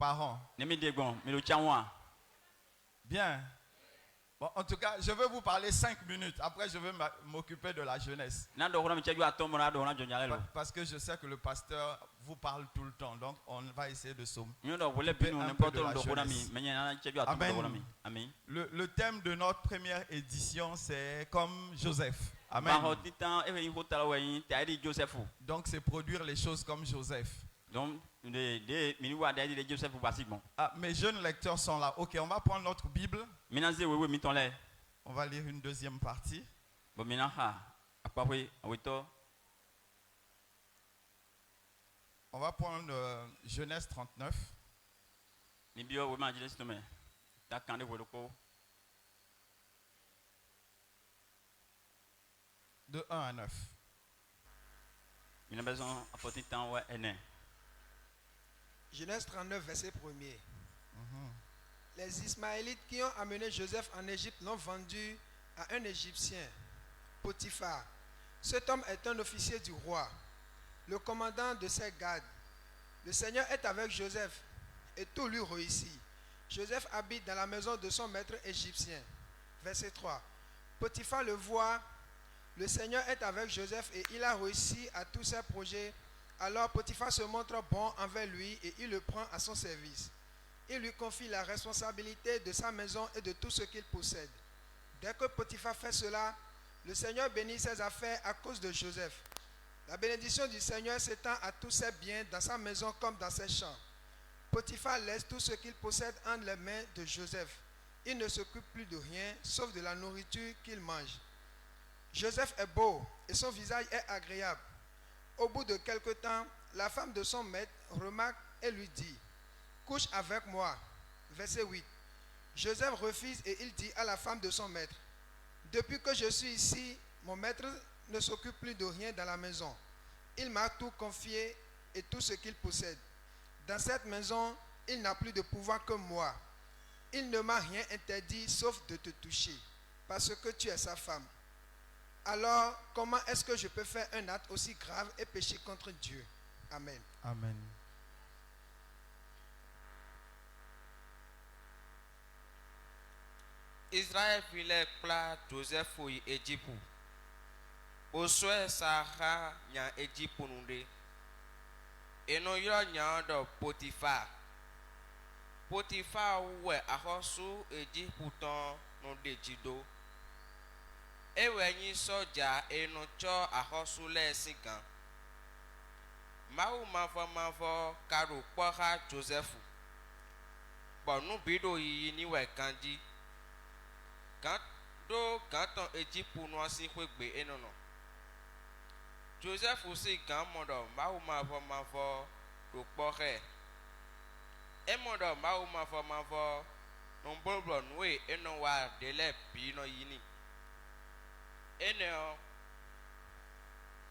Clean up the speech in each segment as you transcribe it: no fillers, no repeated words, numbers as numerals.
par an. Bien. Bon, en tout cas, je vais vous parler 5 minutes. Après, je vais m'occuper de la jeunesse. Parce que je sais que le pasteur vous parle tout le temps. Donc, on va essayer de s'occuper un peu de la jeunesse. Amen. Le thème de notre première édition, c'est comme Joseph. Amen. Donc, c'est produire les choses comme Joseph. Mes jeunes lecteurs sont là. Ok, on va prendre notre Bible. On va lire une deuxième partie. On va prendre Genèse 39. De 1 à 9. Genèse 39, verset 1er. Les Ismaélites qui ont amené Joseph en Égypte l'ont vendu à un Égyptien, Potiphar. Cet homme est un officier du roi, le commandant de ses gardes. Le Seigneur est avec Joseph et tout lui réussit. Joseph habite dans la maison de son maître égyptien. Verset 3. Potiphar le voit. Le Seigneur est avec Joseph et il a réussi à tous ses projets. Alors Potiphar se montre bon envers lui et il le prend à son service. Il lui confie la responsabilité de sa maison et de tout ce qu'il possède. Dès que Potiphar fait cela, le Seigneur bénit ses affaires à cause de Joseph. La bénédiction du Seigneur s'étend à tous ses biens dans sa maison comme dans ses champs. Potiphar laisse tout ce qu'il possède entre les mains de Joseph. Il ne s'occupe plus de rien sauf de la nourriture qu'il mange. Joseph est beau et son visage est agréable. Au bout de quelque temps, la femme de son maître remarque et lui dit: couche avec moi. Verset 8. Joseph refuse et il dit à la femme de son maître: depuis que je suis ici, mon maître ne s'occupe plus de rien dans la maison. Il m'a tout confié et tout ce qu'il possède. Dans cette maison, il n'a plus de pouvoir que moi. Il ne m'a rien interdit sauf de te toucher, parce que tu es sa femme. Alors, comment est-ce que je peux faire un acte aussi grave et pécher contre Dieu? Amen. Amen. Israël filait plat Joseph fouille Égypte. Au souhait Sahara nya Égypte nunde. Et non y'a nya de Potiphar. Potiphar ouais ahosu Égypte pourtant non de jido. Et ouais ni soja et non cho ahosu les sigan. Maou mavo karo kwa Joseph. Bon nous bido yi ni ouais kandi. Quand on Égypte pour nous si kwegbe enono. Joseph aussi quand mondo maou mavo do pore. E mondo maou mavo non bolblo noue eno wa dele pino yini. Eno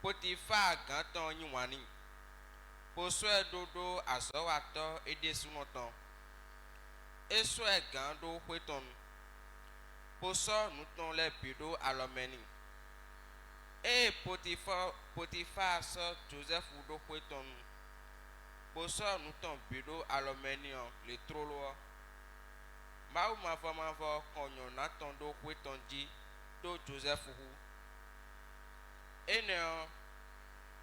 Potiphar quand on yiwani. Poswe dodo asowato ede sunoton. Eswe quand do kweton. Poso nous ton les bureaux à l'omeni. Et Potiphar sort Joseph ou do kweton. Poso nous ton bureau à l'omeni le trolo. Maou mavo konyo na ton do kweton di do Joseph ou. Et ne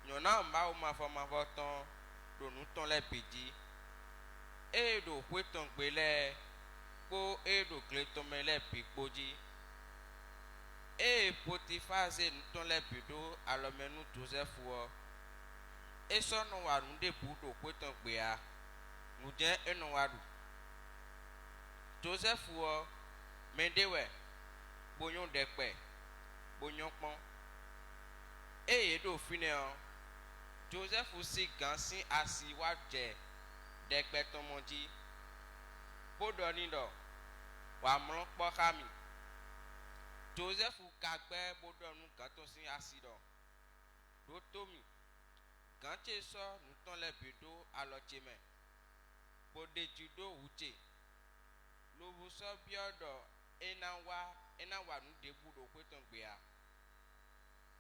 nyona maou mavo ton do nous ton les bidi. Et do kweton gbele. Et do clétome les picoji. Et Potiphar c'est nous ton les bureaux à l'omenu Joseph ou. Et son nom a nous des bouts de kweton gbea. Nous dien et non a Joseph ou mendewe bonyon dekpe bonyon pon. Et do finéan Joseph aussi gansi asi wadje dekpe tomondi. Bodonido wa mlon kpo kami. Joseph ou kagbe bodonu ganton sin asido. Do tomi ganche so nous ton les budo à l'otime. Bode judo uche. Lobu so biodo enawa nous debu do kweton gbea.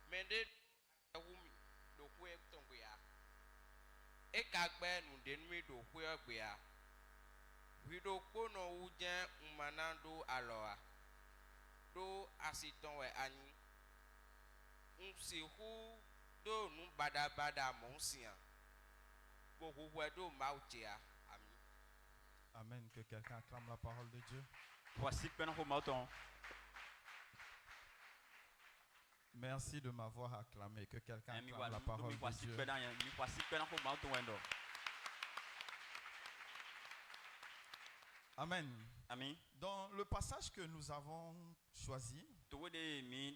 Mende wumi do kweton gbea. E kagbe nous denumi do kwe gbea. Ridoko no ujen umanando aloa. Do asiton we ani. Unsihu do nu bada monsia. Bo huwe do mautia. Amen. Amen. Que quelqu'un acclame la parole de Dieu. Voici que nous m'entendons. Merci de m'avoir acclamé. Que quelqu'un acclame la parole de Dieu. Amen. Amen. Dans le passage que nous avons choisi, on est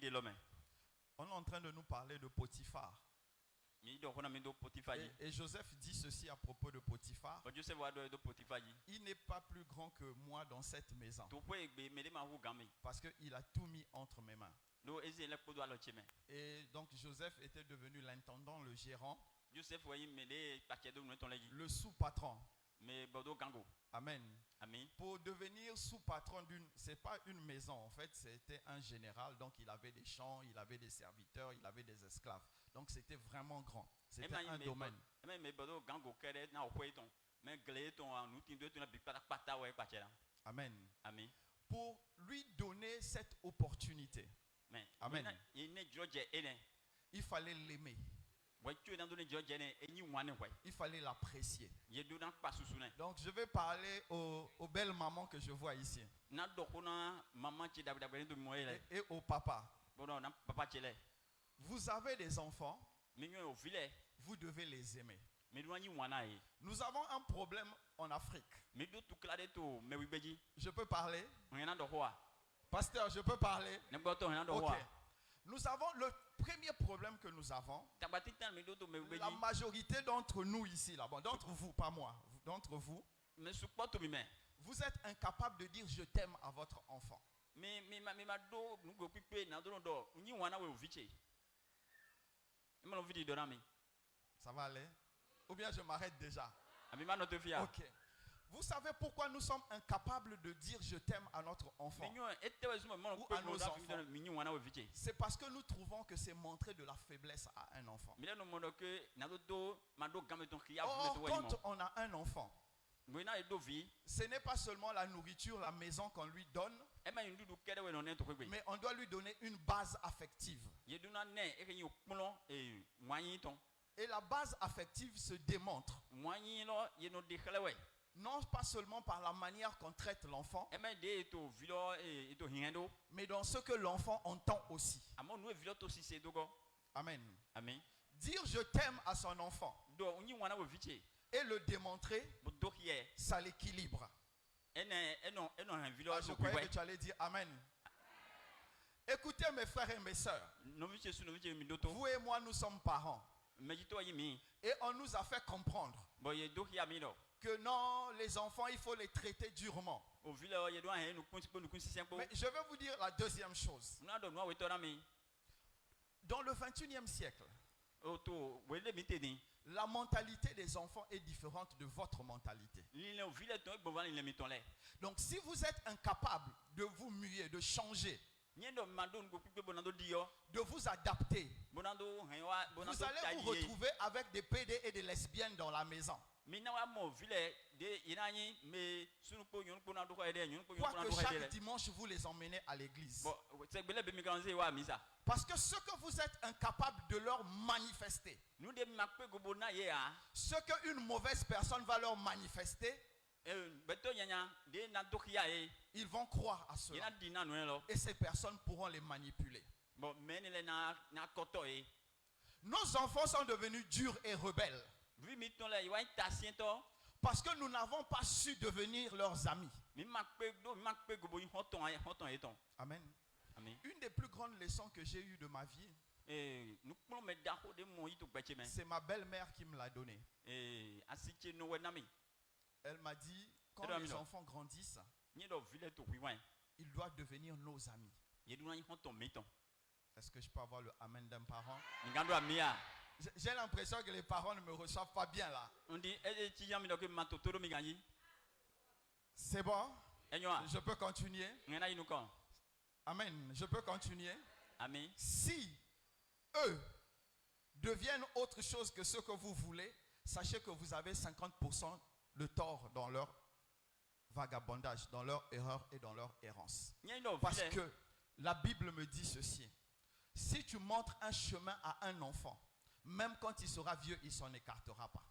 en train de nous parler de Potiphar. Et Joseph dit ceci à propos de Potiphar. Il n'est pas plus grand que moi dans cette maison. Parce qu'il a tout mis entre mes mains. Et donc Joseph était devenu l'intendant, le gérant, le sous-patron. Amen. Amen. Pour devenir sous-patron c'est pas une maison en fait, c'était un général, donc il avait des champs, il avait des serviteurs, il avait des esclaves. Donc c'était vraiment grand. C'était un domaine. Amen. Amen. Pour lui donner cette opportunité. Amen. Il fallait l'aimer. Il fallait l'apprécier. Donc je vais parler aux belles mamans que je vois ici. Et au papa. Vous avez des enfants. Vous devez les aimer. Nous avons un problème en Afrique. Je peux parler? Pasteur, je peux parler? Ok. Nous avons le premier problème que nous avons. La majorité d'entre nous ici, là-bas, d'entre vous, pas moi, d'entre vous, vous êtes incapable de dire je t'aime à votre enfant. Ça va aller? Ou bien je m'arrête déjà? Ok. Vous savez pourquoi nous sommes incapables de dire je t'aime à notre enfant ou à nos enfants? C'est parce que nous trouvons que c'est montrer de la faiblesse à un enfant. Or, quand on a un enfant, ce n'est pas seulement la nourriture, la maison qu'on lui donne, mais on doit lui donner une base affective. Et la base affective se démontre non pas seulement par la manière qu'on traite l'enfant, mais dans ce que l'enfant entend aussi. Amen. Amen. Dire je t'aime à son enfant et le démontrer, ça l'équilibre. Je croyais que tu allais dire Amen. Écoutez mes frères et mes sœurs, vous et moi nous sommes parents. Et on nous a fait comprendre que non, les enfants, il faut les traiter durement. Mais je vais vous dire la deuxième chose. Dans le 21e siècle, la mentalité des enfants est différente de votre mentalité. Donc si vous êtes incapable de vous muer, de changer, de vous adapter, vous allez vous retrouver avec des PD et des lesbiennes dans la maison. Quoique chaque dimanche vous les emmenez à l'église. Parce que ce que vous êtes incapable de leur manifester, ce qu'une mauvaise personne va leur manifester, ils vont croire à cela. Et ces personnes pourront les manipuler. Nos enfants sont devenus durs et rebelles. Parce que nous n'avons pas su devenir leurs amis. Amen. Amen. Une des plus grandes leçons que j'ai eues de ma vie, c'est ma belle-mère qui me l'a donnée. Elle m'a dit, quand les enfants grandissent, ils doivent devenir nos amis. Est-ce que je peux avoir le amen d'un parent? J'ai l'impression que les parents ne me reçoivent pas bien là. C'est bon? Je peux continuer? Amen. Je peux continuer? Amen. Si eux deviennent autre chose que ce que vous voulez, sachez que vous avez 50% de tort dans vagabondage, dans leur erreur et dans leur errance. Parce que la Bible me dit ceci. Si tu montres un chemin à un enfant, même quand il sera vieux, il ne s'en écartera pas.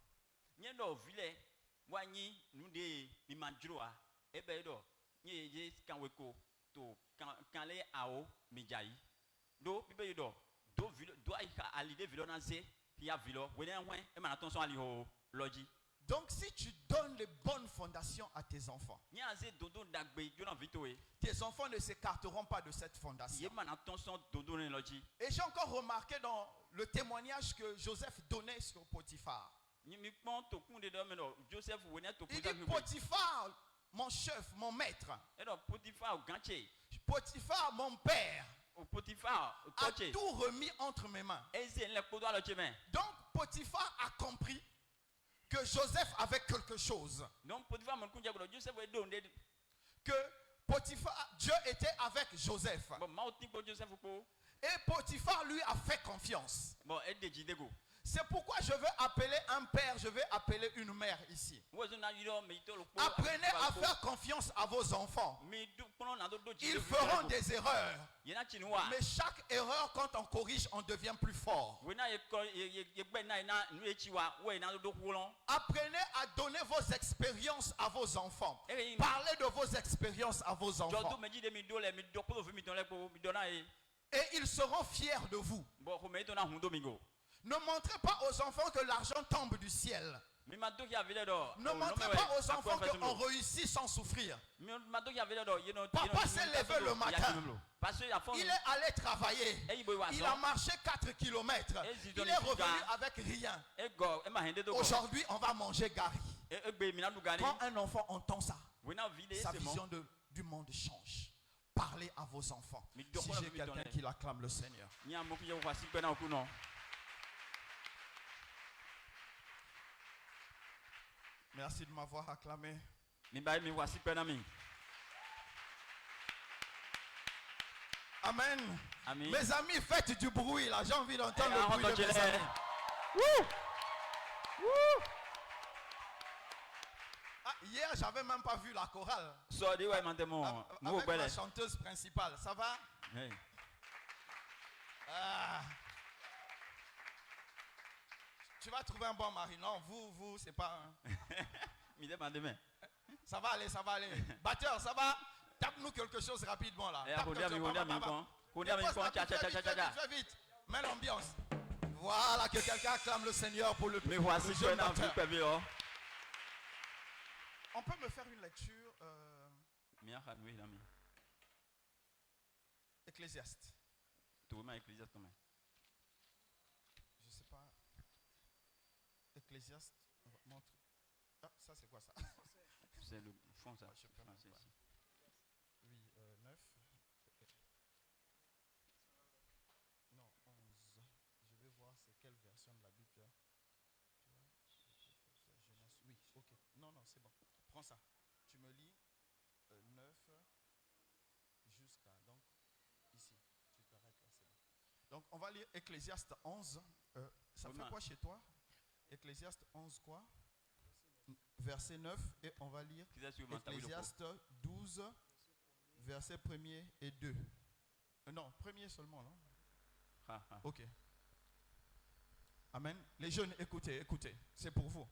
Donc si tu donnes les bonnes fondations à tes enfants, tes enfants ne s'écarteront pas de cette fondation. Et j'ai encore remarqué dans le témoignage que Joseph donnait sur Potiphar. Il dit Potiphar, mon chef, mon maître. Potiphar, mon père, a tout remis entre mes mains. Donc Potiphar a compris que Joseph avait quelque chose. Que Potiphar, Dieu était avec Joseph. Et Potiphar lui a fait confiance. C'est pourquoi je veux appeler un père, je veux appeler une mère ici. Apprenez à faire confiance à vos enfants. Ils feront des erreurs. Mais chaque erreur, quand on corrige, on devient plus fort. Apprenez à donner vos expériences à vos enfants. Parlez de vos expériences à vos enfants. Et ils seront fiers de vous. Ne montrez pas aux enfants que l'argent tombe du ciel. Ne montrez pas aux enfants qu'on réussit sans souffrir. Papa s'est levé le matin. Il est allé travailler. Il a marché 4 km. Il est revenu avec rien. Aujourd'hui, on va manger gari. Quand un enfant entend ça, sa vision du monde change. Parlez à vos enfants. Si j'ai quelqu'un qui l'acclame le Seigneur. Merci de m'avoir acclamé. Amen. Mes amis, faites du bruit là. J'ai envie d'entendre le bruit de mes amis. Ah, hier, j'avais même pas vu la chorale. Avec la chanteuse principale. Ça va? Tu vas trouver un bon mari. Non, vous, c'est pas... Ça va aller, ça va aller. Batteur, ça va? Tape-nous quelque chose rapidement là. Vite. Mets l'ambiance. Voilà, que quelqu'un acclame le Seigneur pour le jeune batteur. On peut me faire une lecture Ecclésiaste. Je sais pas. Ecclésiaste montre. Ah, ça c'est quoi ça? C'est le fond ça. Oui, 9. Non, 11. Je vais voir c'est quelle version de la Bible. Genèse. Oui, ok. Non, c'est bon. Prends ça. Tu me lis 9 jusqu'à. Donc, ici. Tu t'arrêtes là, c'est bon. Donc, on va lire Ecclésiaste 11. Ça fait quoi chez toi? Ecclésiaste 11 quoi? Verset 9. Et on va lire Ecclésiaste 12, verset 1er et 2. Non, premier seulement, non? Ok. Amen. Les jeunes, écoutez. C'est pour vous.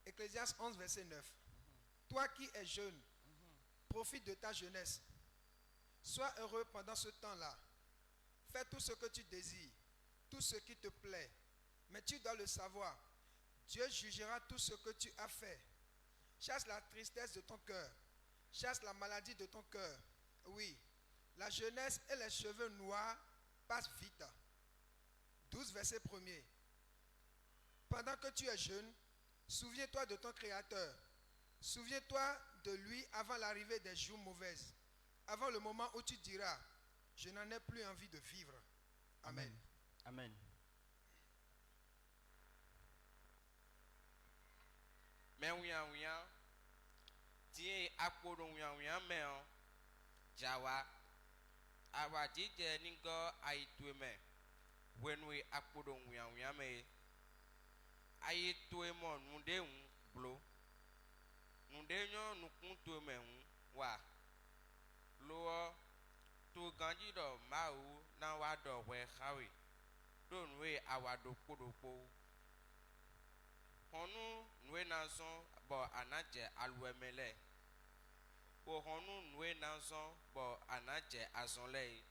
Ecclésiaste 11, verset 9. Toi qui es jeune, profite de ta jeunesse. Sois heureux pendant ce temps-là. Fais tout ce que tu désires, tout ce qui te plaît. Mais tu dois le savoir. Dieu jugera tout ce que tu as fait. Chasse la tristesse de ton cœur. Chasse la maladie de ton cœur. Oui, la jeunesse et les cheveux noirs passent vite. 12, verset 1er. Pendant que tu es jeune, souviens-toi de ton Créateur. Souviens-toi de lui avant l'arrivée des jours mauvaises. Avant le moment où tu diras, je n'en ai plus envie de vivre. Amen. Amen. Mais oui, tie akporo oui, mais jawa awa jije ningo aitwe me when we akporo oui, mais aitwe mon munde blo nous dénions nous comptons même wa loa to ganji do mau na wa do we hawi don we awado podopo honu nwe nanson bo anaje alwemele bo honu nwe nanson bo anaje azonle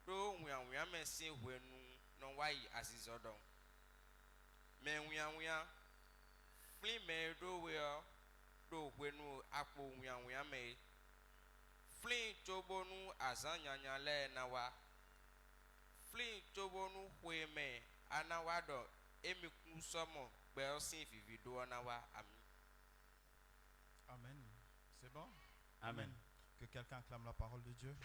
do wianwia mesi hwenu no wai asizodon me wianwia fli me do we do hwenu apo wianwia me fli chobonu azanyanya le na wa fli chobonu hweme anawado emiku somo belsin vivido na wa amen. Amen. C'est bon? Amen. Que quelqu'un acclame la parole de Dieu.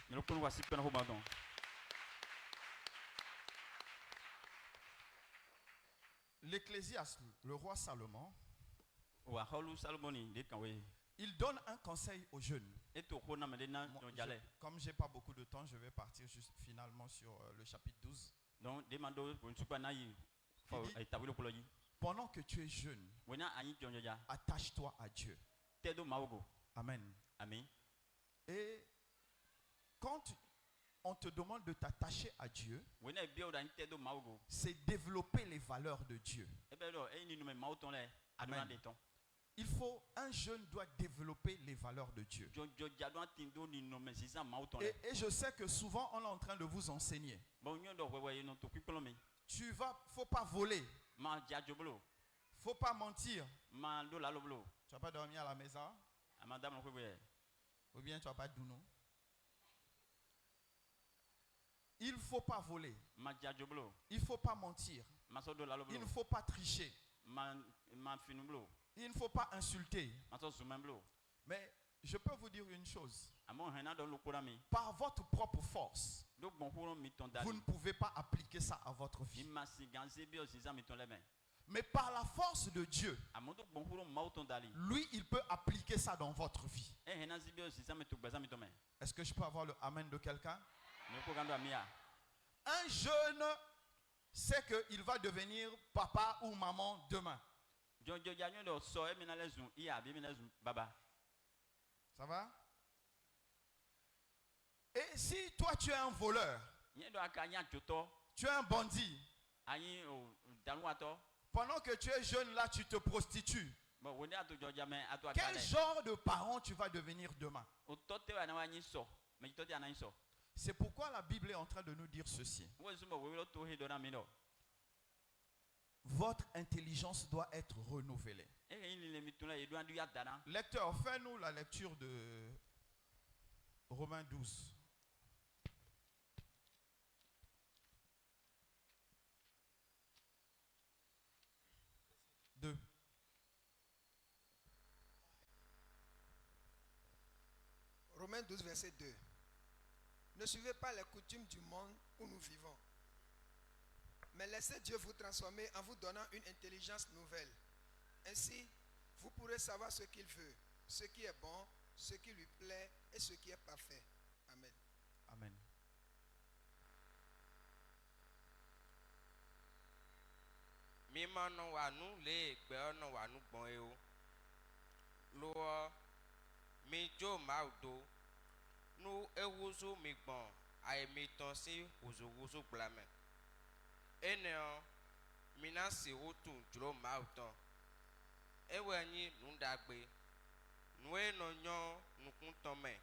L'Ecclésiaste, le roi Salomon, il donne un conseil aux jeunes. Comme je n'ai pas beaucoup de temps, je vais partir juste finalement sur le chapitre 12. Pendant que tu es jeune, attache-toi à Dieu. Amen. Amen. Et quand on te demande de t'attacher à Dieu, c'est développer les valeurs de Dieu. Amen. Un jeune doit développer les valeurs de Dieu. Et je sais que souvent on est en train de vous enseigner. Faut pas voler. Faut pas mentir. Tu vas pas dormir à la maison. Ou bien tu vas pas douno. Il ne faut pas voler. Il ne faut pas mentir. Il ne faut pas tricher. Il ne faut pas insulter. Mais je peux vous dire une chose. Par votre propre force, vous ne pouvez pas appliquer ça à votre vie. Mais par la force de Dieu, lui, il peut appliquer ça dans votre vie. Est-ce que je peux avoir le amen de quelqu'un? Un jeune sait qu'il va devenir papa ou maman demain. Ça va? Et si toi tu es un voleur, tu es un bandit, pendant que tu es jeune là, tu te prostitues, quel genre de parent tu vas devenir demain? C'est pourquoi la Bible est en train de nous dire ceci. Votre intelligence doit être renouvelée. Lecteur, fais-nous la lecture de Romains 12. Romains 12, verset 2. Ne suivez pas les coutumes du monde où nous vivons, mais laissez Dieu vous transformer en vous donnant une intelligence nouvelle. Ainsi, vous pourrez savoir ce qu'il veut, ce qui est bon, ce qui lui plaît et ce qui est parfait. Amen. Amen. Mimano wanu le gbeono wanu gbon eo. Lo mi jo maudo nu ewuzu mi gbon ai mi ton si wuzu blame. Eneo mina si wotu juro mauton. Ewe anyi nundagbe. Nwe no nyon nukun tome.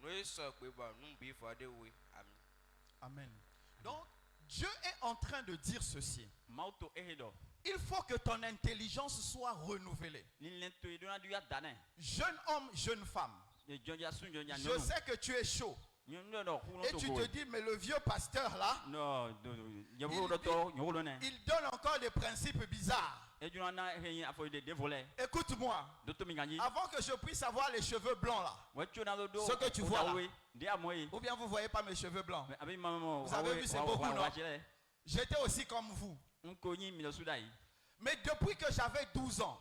Nwe so pe bo nu bi fode we. Amen. Amen. Donc Dieu est en train de dire ceci. Il faut que ton intelligence soit renouvelée. Jeune homme, jeune femme. Je sais que tu es chaud. Et tu te dis, mais le vieux pasteur là, il donne encore des principes bizarres. Écoute-moi, avant que je puisse avoir les cheveux blancs là, ce que tu vois là, ou bien vous ne voyez pas mes cheveux blancs. Vous avez vu, c'est beaucoup, non? J'étais aussi comme vous. Mais depuis que j'avais 12 ans,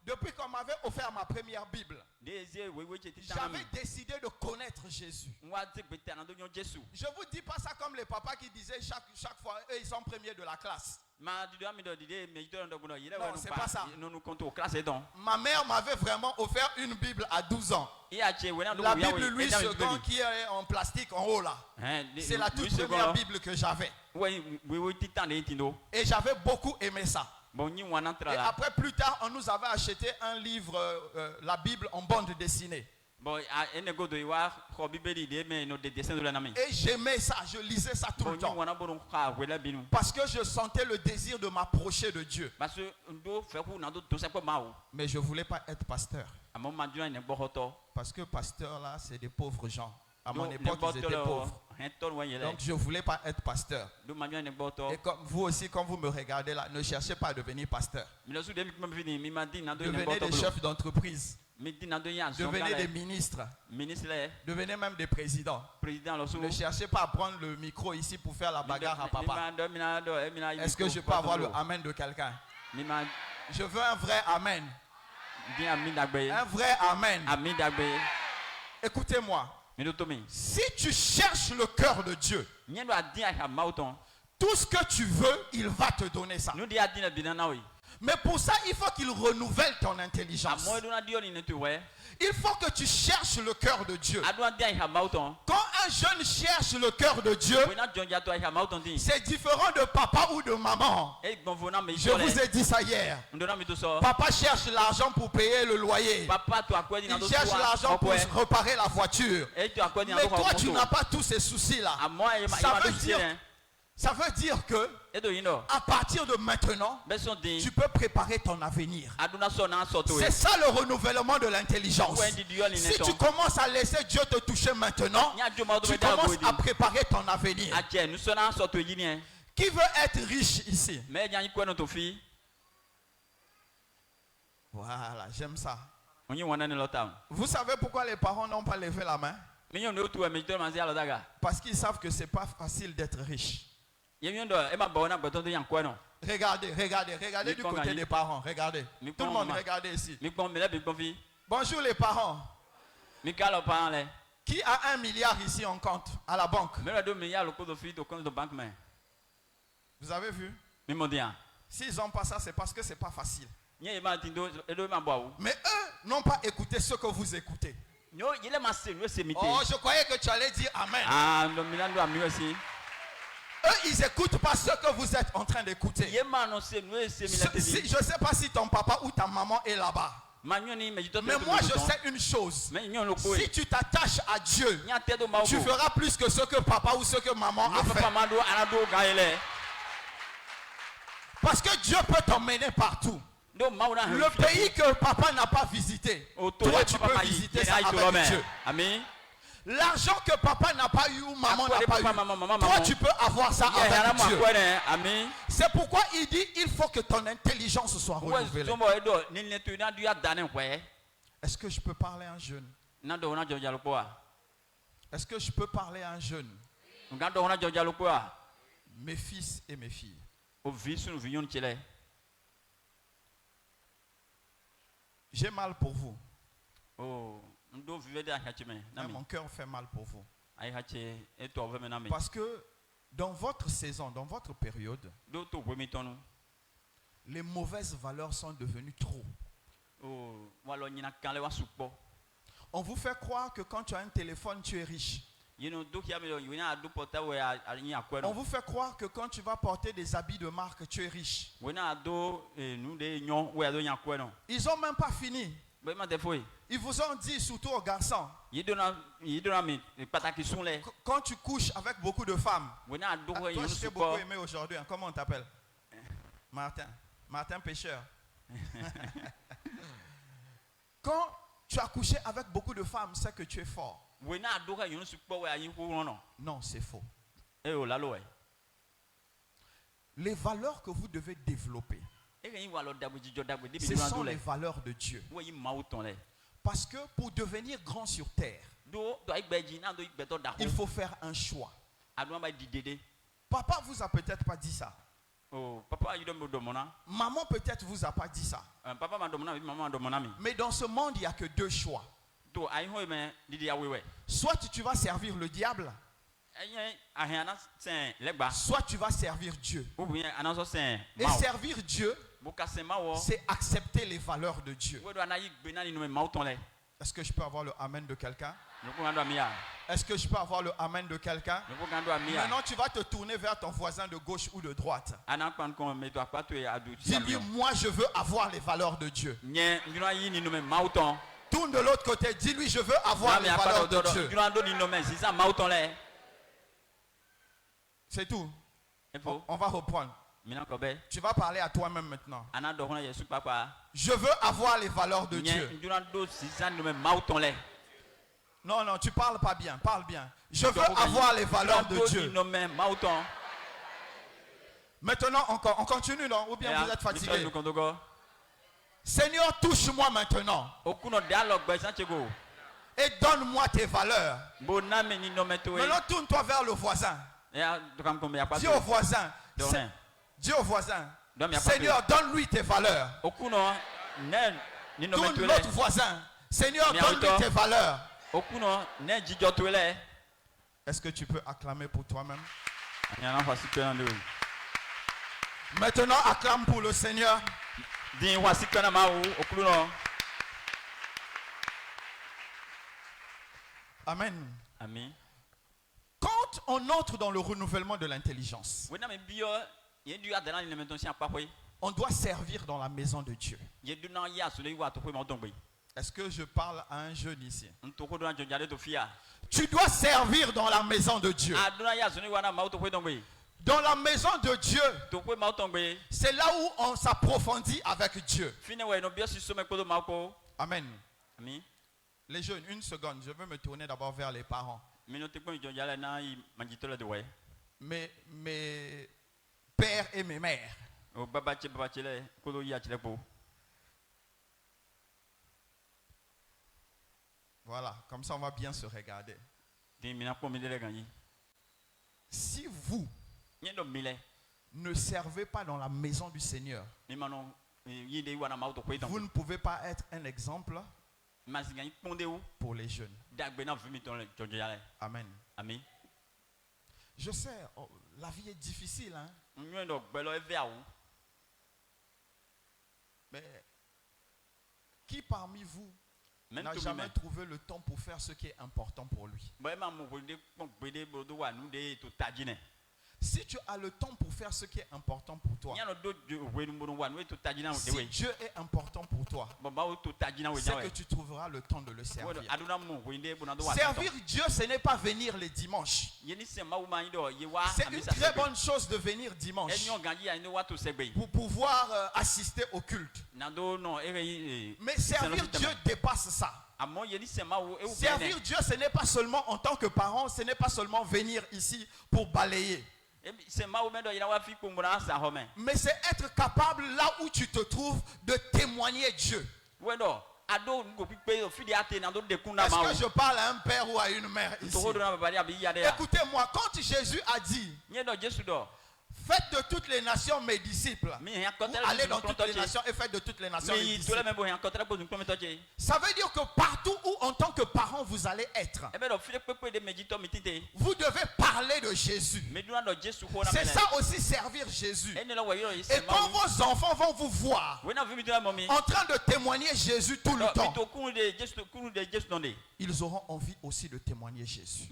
depuis qu'on m'avait offert ma première Bible, j'avais décidé de connaître Jésus. Je ne vous dis pas ça comme les papas qui disaient chaque fois, eux ils sont premiers de la classe. Non, c'est pas ça. Ma mère m'avait vraiment offert une Bible à 12 ans. La Bible Louis II qui est en plastique en haut là. C'est la toute première Bible que j'avais. Et j'avais beaucoup aimé ça. Et après, plus tard, on nous avait acheté un livre, la Bible en bande dessinée. Et j'aimais ça, je lisais ça tout le temps. Parce que je sentais le désir de m'approcher de Dieu. Mais je ne voulais pas être pasteur. Parce que pasteur là, c'est des pauvres gens. À mon époque, ils étaient pauvres. Donc je ne voulais pas être pasteur. Et comme vous aussi, quand vous me regardez là, ne cherchez pas à devenir pasteur. Devenez des chefs d'entreprise. Devenez des ministres. Devenez même des présidents. Ne cherchez pas à prendre le micro ici pour faire la bagarre à papa. Est-ce que je peux avoir le amen de quelqu'un? Je veux un vrai amen. Un vrai amen. Écoutez-moi. Si tu cherches le cœur de Dieu, tout ce que tu veux, il va te donner ça. Mais pour ça, il faut qu'il renouvelle ton intelligence. Il faut que tu cherches le cœur de Dieu. Quand un jeune cherche le cœur de Dieu, c'est différent de papa ou de maman. Je vous ai dit ça hier. Papa cherche l'argent pour payer le loyer. Il cherche l'argent pour réparer la voiture. Mais toi, tu n'as pas tous ces soucis-là. Ça veut dire que à partir de maintenant, tu peux préparer ton avenir. C'est ça le renouvellement de l'intelligence. Si tu commences à laisser Dieu te toucher maintenant, tu commences à préparer ton avenir. Qui veut être riche ici? Voilà, j'aime ça. Vous savez pourquoi les parents n'ont pas levé la main? Parce qu'ils savent que ce n'est pas facile d'être riche. Regardez du côté des parents. Regardez. Tout le monde, regardez ici. Bonjour les parents. Qui a 1 milliard ici en compte à la banque? Vous avez vu? S'ils n'ont pas ça, c'est parce que ce n'est pas facile. Mais eux n'ont pas écouté ce que vous écoutez. Oh, je croyais que tu allais dire Amen. Eux, ils n'écoutent pas ce que vous êtes en train d'écouter. Je ne sais pas si ton papa ou ta maman est là-bas. Mais moi, je sais une chose. Si tu t'attaches à Dieu, tu feras plus que ce que papa ou ce que maman a fait. Parce que Dieu peut t'emmener partout. Le pays que papa n'a pas visité, toi, tu peux visiter ça avec Dieu. Amen. L'argent que papa n'a pas eu ou maman n'a pas eu, toi tu peux avoir ça avec Dieu. C'est pourquoi il dit il faut que ton intelligence soit renouvelée. Est-ce que je peux parler à un jeune? Est-ce que je peux parler à un jeune? Mes fils et mes filles. J'ai mal pour vous. Mon cœur fait mal pour vous. Parce que dans votre saison, dans votre période, les mauvaises valeurs sont devenues trop. On vous fait croire que quand tu as un téléphone, tu es riche. On vous fait croire que quand tu vas porter des habits de marque, tu es riche. Ils n'ont même pas fini. Ils vous ont dit, surtout aux garçons, quand tu couches avec beaucoup de femmes, toi je t'ai beaucoup aimé aujourd'hui, comment on t'appelle? Martin Pêcheur. Quand tu as couché avec beaucoup de femmes, c'est que tu es fort. Non, c'est faux. Les valeurs que vous devez développer, ce sont les valeurs de Dieu. Parce que pour devenir grand sur terre, il faut faire un choix. Papa vous a peut-être pas dit ça. Maman peut-être vous a pas dit ça. Mais dans ce monde, il n'y a que 2 choix. Soit tu vas servir le diable, soit tu vas servir Dieu. Et servir Dieu, c'est accepter les valeurs de Dieu. Est-ce que je peux avoir le amen de quelqu'un? Est-ce que je peux avoir le amen de quelqu'un? Maintenant, tu vas te tourner vers ton voisin de gauche ou de droite. Dis-lui, moi, je veux avoir les valeurs de Dieu. Tourne de l'autre côté, dis-lui, je veux avoir les valeurs de Dieu. C'est tout. On va reprendre. Tu vas parler à toi-même maintenant. Je veux avoir les valeurs de Dieu. Non, non, tu parles pas bien. Parle bien. Je veux avoir les valeurs de Dieu. Maintenant, on continue, non? Ou bien vous êtes fatigué? Seigneur, touche-moi maintenant. Et donne-moi tes valeurs. Maintenant, tourne-toi vers le voisin. Dis au voisin. Dis au voisin. Seigneur, donne-lui tes valeurs. Tourne l'autre voisin. Seigneur, donne-lui tes valeurs. Est-ce que tu peux acclamer pour toi-même? Maintenant, acclame pour le Seigneur. Amen. Amen. Quand on entre dans le renouvellement de l'intelligence, on doit servir dans la maison de Dieu. Est-ce que je parle à un jeune ici? Tu dois servir dans la maison de Dieu. Dans la maison de Dieu, c'est là où on s'approfondit avec Dieu. Amen. Les jeunes, une seconde, je veux me tourner d'abord vers les parents. Mes pères et mes mères. Voilà, comme ça on va bien se regarder. Si vous ne servez pas dans la maison du Seigneur, vous ne pouvez pas être un exemple pour les jeunes. Amen. Amen. Je sais, la vie est difficile, hein? Mais qui parmi vous n'a jamais trouvé le temps pour faire ce qui est important pour lui? Si tu as le temps pour faire ce qui est important pour toi, si Dieu est important pour toi, c'est que tu trouveras le temps de le servir. Servir Dieu, ce n'est pas venir les dimanches. C'est une très bonne chose de venir dimanche pour pouvoir assister au culte. Mais servir Dieu dépasse ça. Servir Dieu, ce n'est pas seulement en tant que parent, ce n'est pas seulement venir ici pour balayer. Mais c'est être capable là où tu te trouves de témoigner Dieu. Est-ce que je parle à un père ou à une mère ici? Écoutez-moi, quand Jésus a dit faites de toutes les nations mes disciples, ou allez dans toutes les nations et faites de toutes les nations mes disciples. Ça veut dire que partout où en tant que parent vous allez être, vous devez parler de Jésus. C'est ça aussi servir Jésus. Et quand vos enfants vont vous voir en train de témoigner Jésus tout le temps, ils auront envie aussi de témoigner Jésus.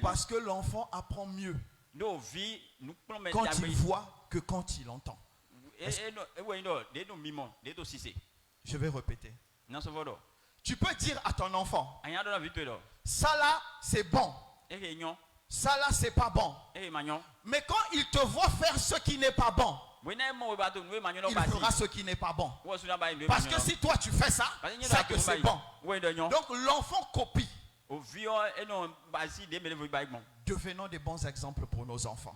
Parce que l'enfant apprend mieux quand il voit que quand il entend. Je vais répéter. Tu peux dire à ton enfant, ça là c'est bon, ça là c'est pas bon. Mais quand il te voit faire ce qui n'est pas bon, il fera ce qui n'est pas bon. Parce que si toi tu fais ça, c'est que c'est bon. Donc l'enfant copie. Devenons des bons exemples pour nos enfants.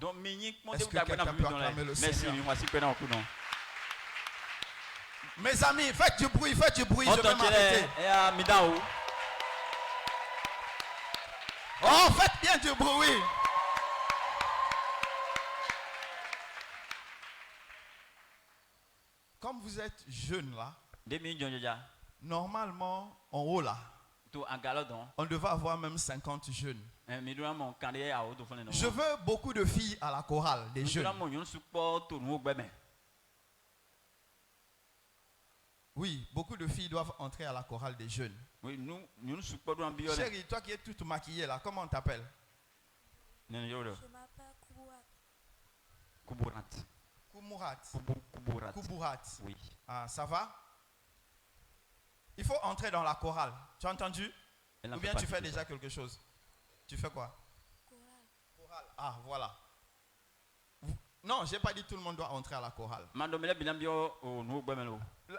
Est-ce que quelqu'un peut acclamer le Seigneur? Mes amis, faites du bruit, je vais m'arrêter. Oh, faites bien du bruit. Comme vous êtes jeunes là, normalement en haut là, On devait avoir même 50 jeunes. Je veux beaucoup de filles à la chorale, des jeunes. Oui, beaucoup de filles doivent entrer à la chorale des jeunes. Chérie, toi qui es toute maquillée là, comment on t'appelle? Je m'appelle Kouburat. Kouburat. Oui. Ah, ça va? Il faut entrer dans la chorale. Tu as entendu? Ou bien tu fais déjà quelque chose? Tu fais quoi? Chorale. Ah, voilà. Non, je n'ai pas dit tout le monde doit entrer à la chorale.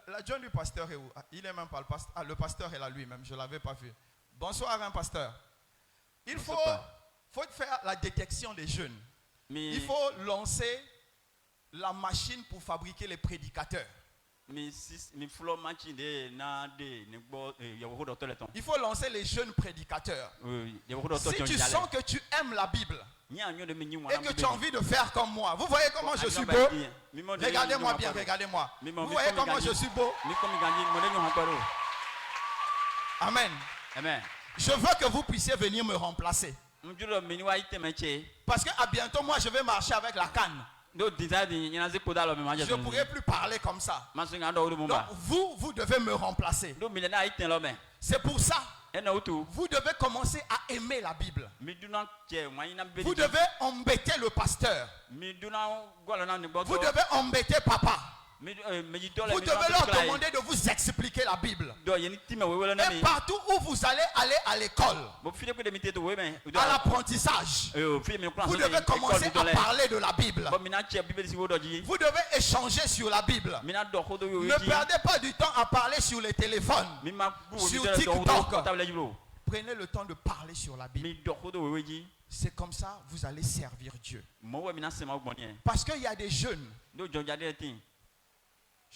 L'adjoint du pasteur est où? Il est même pas le pasteur. Ah, le pasteur est là lui-même, je ne l'avais pas vu. Bonsoir, un pasteur. Il faut faire la détection des jeunes. Il faut lancer la machine pour fabriquer les prédicateurs. Il faut lancer les jeunes prédicateurs. Si tu sens que tu aimes la Bible et que tu as envie de faire comme moi, vous voyez comment je suis beau? Regardez-moi bien, regardez-moi. Vous voyez comment je suis beau? Amen. Je veux que vous puissiez venir me remplacer. Parce qu'à bientôt, moi, je vais marcher avec la canne. Je ne pourrai plus parler comme ça. Donc, vous devez me remplacer. C'est pour ça. Vous devez commencer à aimer la Bible. Vous devez embêter le pasteur. Vous devez embêter papa. Vous devez leur demander de vous expliquer la Bible. Et partout où vous allez à l'école, à l'apprentissage, vous devez commencer à parler de la Bible. Vous devez échanger sur la Bible. Ne perdez pas du temps à parler sur les téléphones, sur TikTok. Prenez le temps de parler sur la Bible. C'est comme ça que vous allez servir Dieu. Parce qu'il y a des jeunes.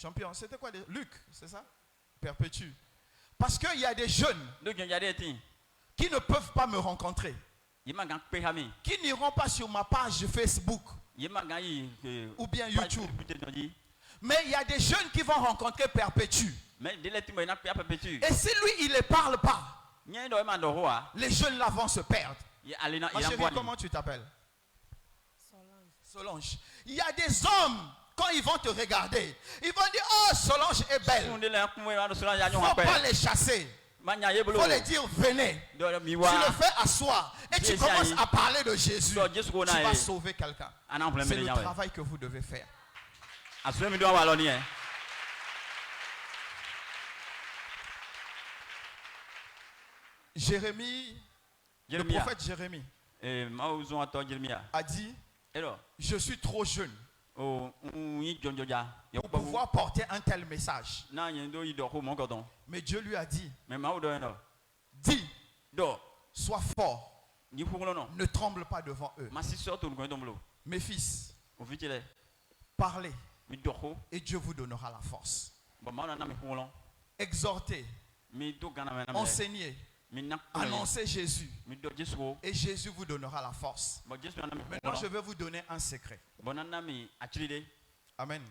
Champion, c'était quoi? Luc, c'est ça? Perpétue. Parce qu'il y a des jeunes qui ne peuvent pas me rencontrer, qui n'iront pas sur ma page Facebook ou bien YouTube. Mais il y a des jeunes qui vont rencontrer Perpétue. Et si lui, il ne les parle pas, les jeunes là vont se perdre. Ma chérie, comment tu t'appelles? Solange. Il y a des hommes. Quand ils vont te regarder, ils vont dire: oh, Solange est belle. Il ne faut pas les chasser. Il faut les dire: venez. Tu le fais asseoir et tu commences à parler de Jésus. Tu vas sauver quelqu'un. C'est le travail que vous devez faire. Jérémie, le prophète Jérémie a dit: je suis trop jeune pour pouvoir porter un tel message. Mais Dieu lui a dit: dis, sois fort, ne tremble pas devant eux. Mes fils, parlez et Dieu vous donnera la force. Exhortez, enseignez, annoncez Jésus et Jésus vous donnera la force. Maintenant, je vais vous donner un secret. Amen.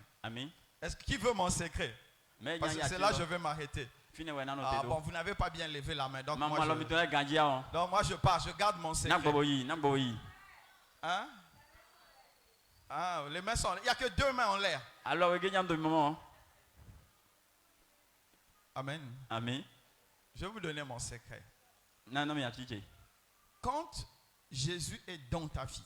Qui veut mon secret? Parce que c'est là que je vais m'arrêter. Ah bon, vous n'avez pas bien levé la main. Donc moi je pars, je garde mon secret. Hein? Ah, les mains sont... Il n'y a que 2 mains en l'air. Amen. Je vais vous donner mon secret. Quand Jésus est dans ta vie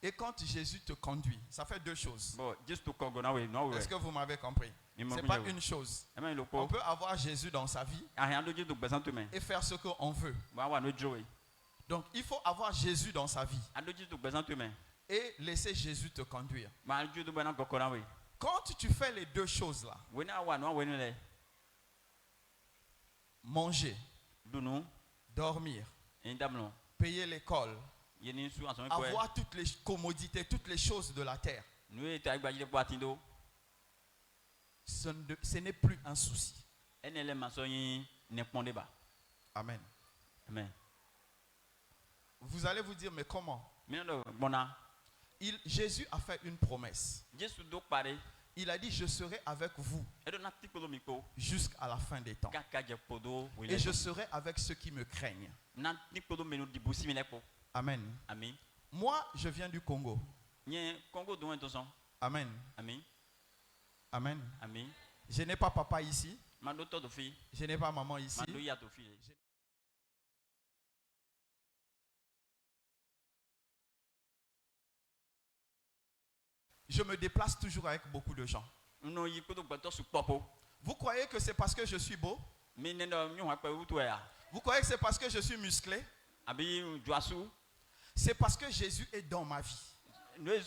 et quand Jésus te conduit, ça fait 2 choses. Est-ce que vous m'avez compris? Ce n'est pas une chose. On peut avoir Jésus dans sa vie et faire ce qu'on veut. Donc il faut avoir Jésus dans sa vie et laisser Jésus te conduire. Quand tu fais les 2 choses là, manger, dormir, payer l'école, avoir toutes les commodités, toutes les choses de la terre, ce n'est plus un souci. Amen. Vous allez vous dire: mais comment? Jésus a fait une promesse. Il a dit, je serai avec vous jusqu'à la fin des temps. Et je serai avec ceux qui me craignent. Amen. Moi, je viens du Congo. Amen. Amen. Je n'ai pas papa ici. Je n'ai pas maman ici. Je me déplace toujours avec beaucoup de gens. Vous croyez que c'est parce que je suis beau? Vous croyez que c'est parce que je suis musclé? C'est parce que Jésus est dans ma vie. Et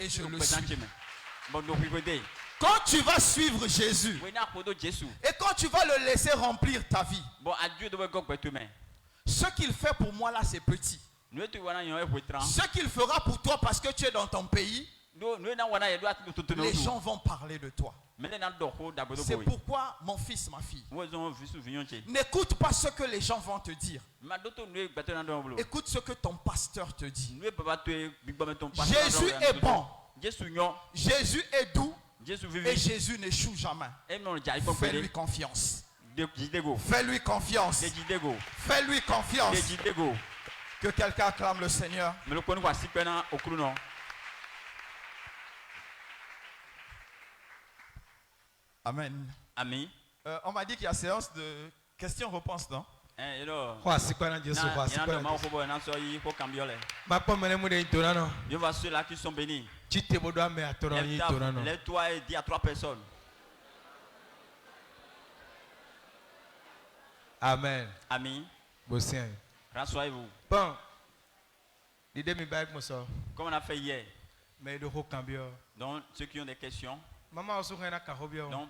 je le suis. Quand tu vas suivre Jésus et quand tu vas le laisser remplir ta vie, ce qu'il fait pour moi là, c'est petit. Ce qu'il fera pour toi parce que tu es dans ton pays, les gens vont parler de toi. C'est pourquoi, mon fils, ma fille, n'écoute pas ce que les gens vont te dire. Écoute ce que ton pasteur te dit. Jésus est bon. Jésus est doux. Et Jésus n'échoue jamais. Fais-lui confiance. Fais-lui confiance. Fais-lui confiance. Que quelqu'un acclame le Seigneur. Amen. On m'a dit qu'il y a séance de questions-réponses, non? Dieu va ceux-là qui sont bénis. Lève-toi et dis à 3 personnes. Amen. Amis. Rassoyez-vous. Bon. Comme on a fait hier. Donc, ceux qui ont des questions. Donc,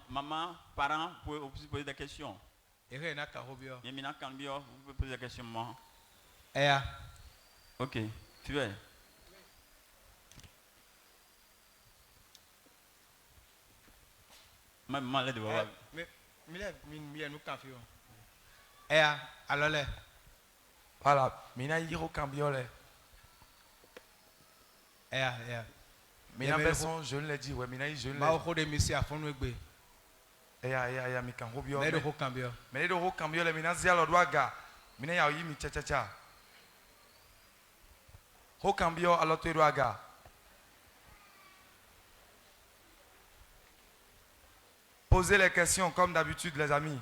maman, parents, vous pouvez aussi poser des questions. Vous pouvez poser des questions, maman. Ok, tu veux. Maman, l'aide de voir. Voilà, mina yiro cambiole. Mina personne, je l'ai dit, ouais, mina je l'ai. Mi cambio. Mais le ro cambiole, mina zia lo doaga. Mina ya yi mi cha. Ro cambio à l'autre doaga. Posez les questions comme d'habitude, les amis.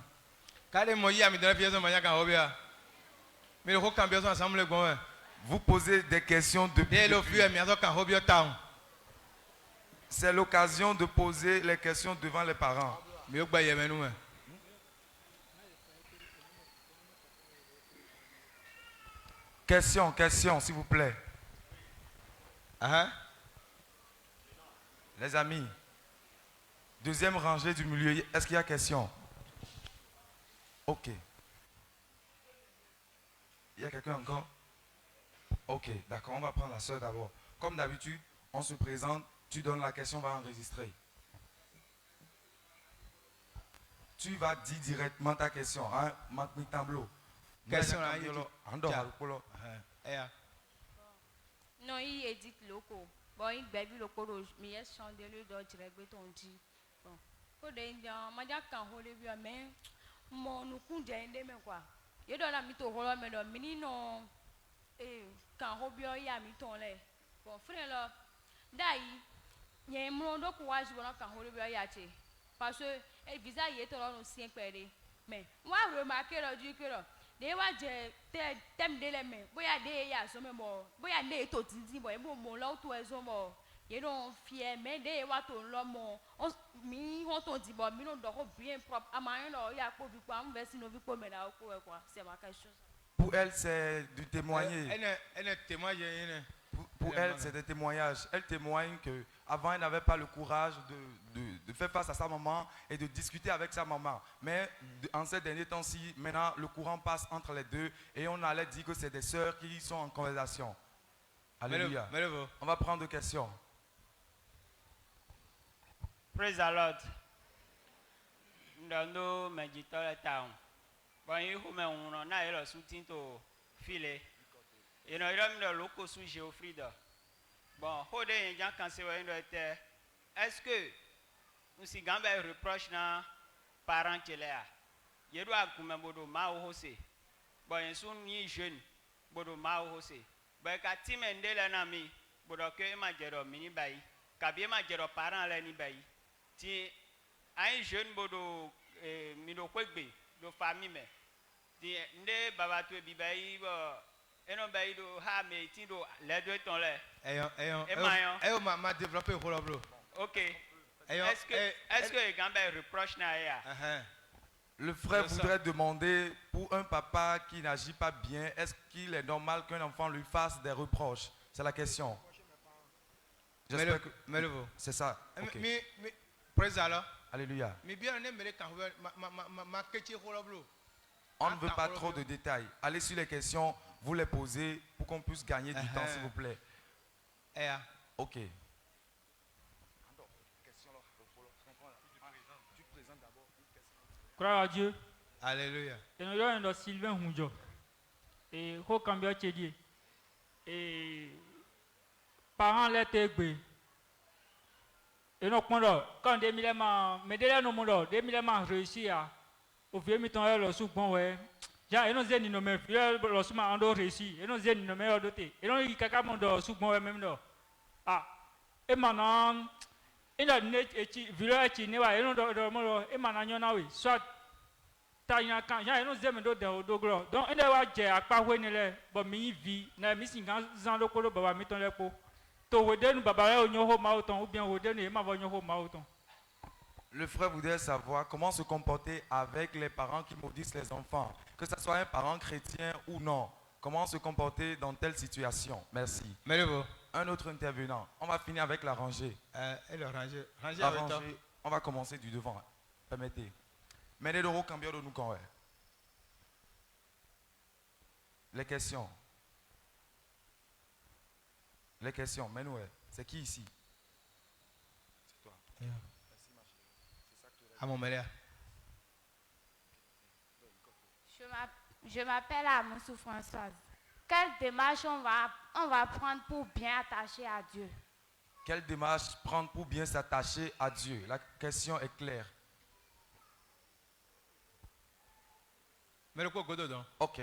Vous posez des questions c'est l'occasion de poser les questions devant les parents. Question, s'il vous plaît. Les amis, deuxième rangée du milieu, est-ce qu'il y a question? Ok. Il y a quelqu'un encore? Ok, d'accord, on va prendre la soeur d'abord. Comme d'habitude, on se présente, tu donnes la question, on va enregistrer. Tu vas dire directement ta question. Hein? Question là, non, il édite loco. Bon, il baby loco, mais il change le dos direct ton dit. Bon, pour des gens, ma dia quand on le voit, mais mon nous compte mais quoi. Il doit la mettre au rôle, mais non, non, quand on vient, il y a mis ton lait. Bon, frère là, d'ailleurs, il y a un monde où je vois quand on le voit, parce que le visage est là aussi impéré. Mais moi, remarquez là, du que là. Des fois, je t'aime de l'aimer. Boya des ya so me mo. Boya des to titi boy. Mo là où tu es so mo. You don't fear mais des fois ton l'homme. On mi on ton dit bon mi non donc bien propre. Amayen là ya ko bi quoi. On va si no bi ko mais là quoi. C'est ma quelque chose. Pour elle, c'est du témoigner. Elle témoigne. Pour elle, c'est des témoignages. Elle témoigne qu'avant, elle n'avait pas le courage de faire face à sa maman et de discuter avec sa maman. Mais en ces derniers temps-ci, maintenant, le courant passe entre les deux et on allait dire que c'est des sœurs qui sont en conversation. Alléluia. On va prendre deux questions. Praise the Lord. Nous méditons le temps. Bon, il faut qu'on ait le soutien au filet. Et nous avons le loco sous Géoffrida. Bon, est-ce que si gambe reproche na parent chelea yedo akume bodo ma o hose bo yensu ni jeune bodo ma o hose bo ka time ndele na mi bodo ke ma jero mini bayi ka bi ma jero parent le ni bayi ti un jeune bodo mi do kwegbe do famille me di nde baba to bi bayi bo eno bayi do ha me ti do le do ton le ayo ma développer rôle bro. OK. Est-ce que Gambe reproche na ya? Le frère voudrait demander pour un papa qui n'agit pas bien, est-ce qu'il est normal qu'un enfant lui fasse des reproches? C'est la question. J'espère que c'est ça. Okay. Alléluia. On ne veut pas trop de détails. Allez sur les questions, vous les posez pour qu'on puisse gagner du temps, s'il vous plaît. OK. Croire à Dieu. Alléluia. Et nous avons Sylvain Hunjo. Et Hokambia Tchedi. Et parents l'étaient gbé. Et nous quand des millénaires, mais dès là nous avons des millénaires réussi à au vieux miton le sous bon ouais. J'ai nous zéni nos mères, le sous ma ando réussi. Et nous zéni nos mères doté. Et nous y caca mon do sous bon ouais même là. Ah. Et maintenant il a net et village et newa et non de et maintenant oui soit taïna quand j'ai nous zémi do dogro. Donc il a j'ai à pas ouais ne bon mi vie na mi singa zan le kolo baba miton le po. To weden baba le onyo ho mauton ou bien weden e ma vonyo ho mauton. Le frère voudrait savoir comment se comporter avec les parents qui maudissent les enfants, que ce soit un parent chrétien ou non. Comment se comporter dans telle situation? Merci. Un autre intervenant. On va finir avec la rangée. On va commencer du devant. Permettez. Menedoro Cambio de nous. Les questions. Les questions. Menoué. C'est qui ici? C'est toi. Yeah. Je m'appelle Amoussou Françoise. Quelle démarche on va prendre pour bien attacher à Dieu? Quelle démarche prendre pour bien s'attacher à Dieu? La question est claire. Ok.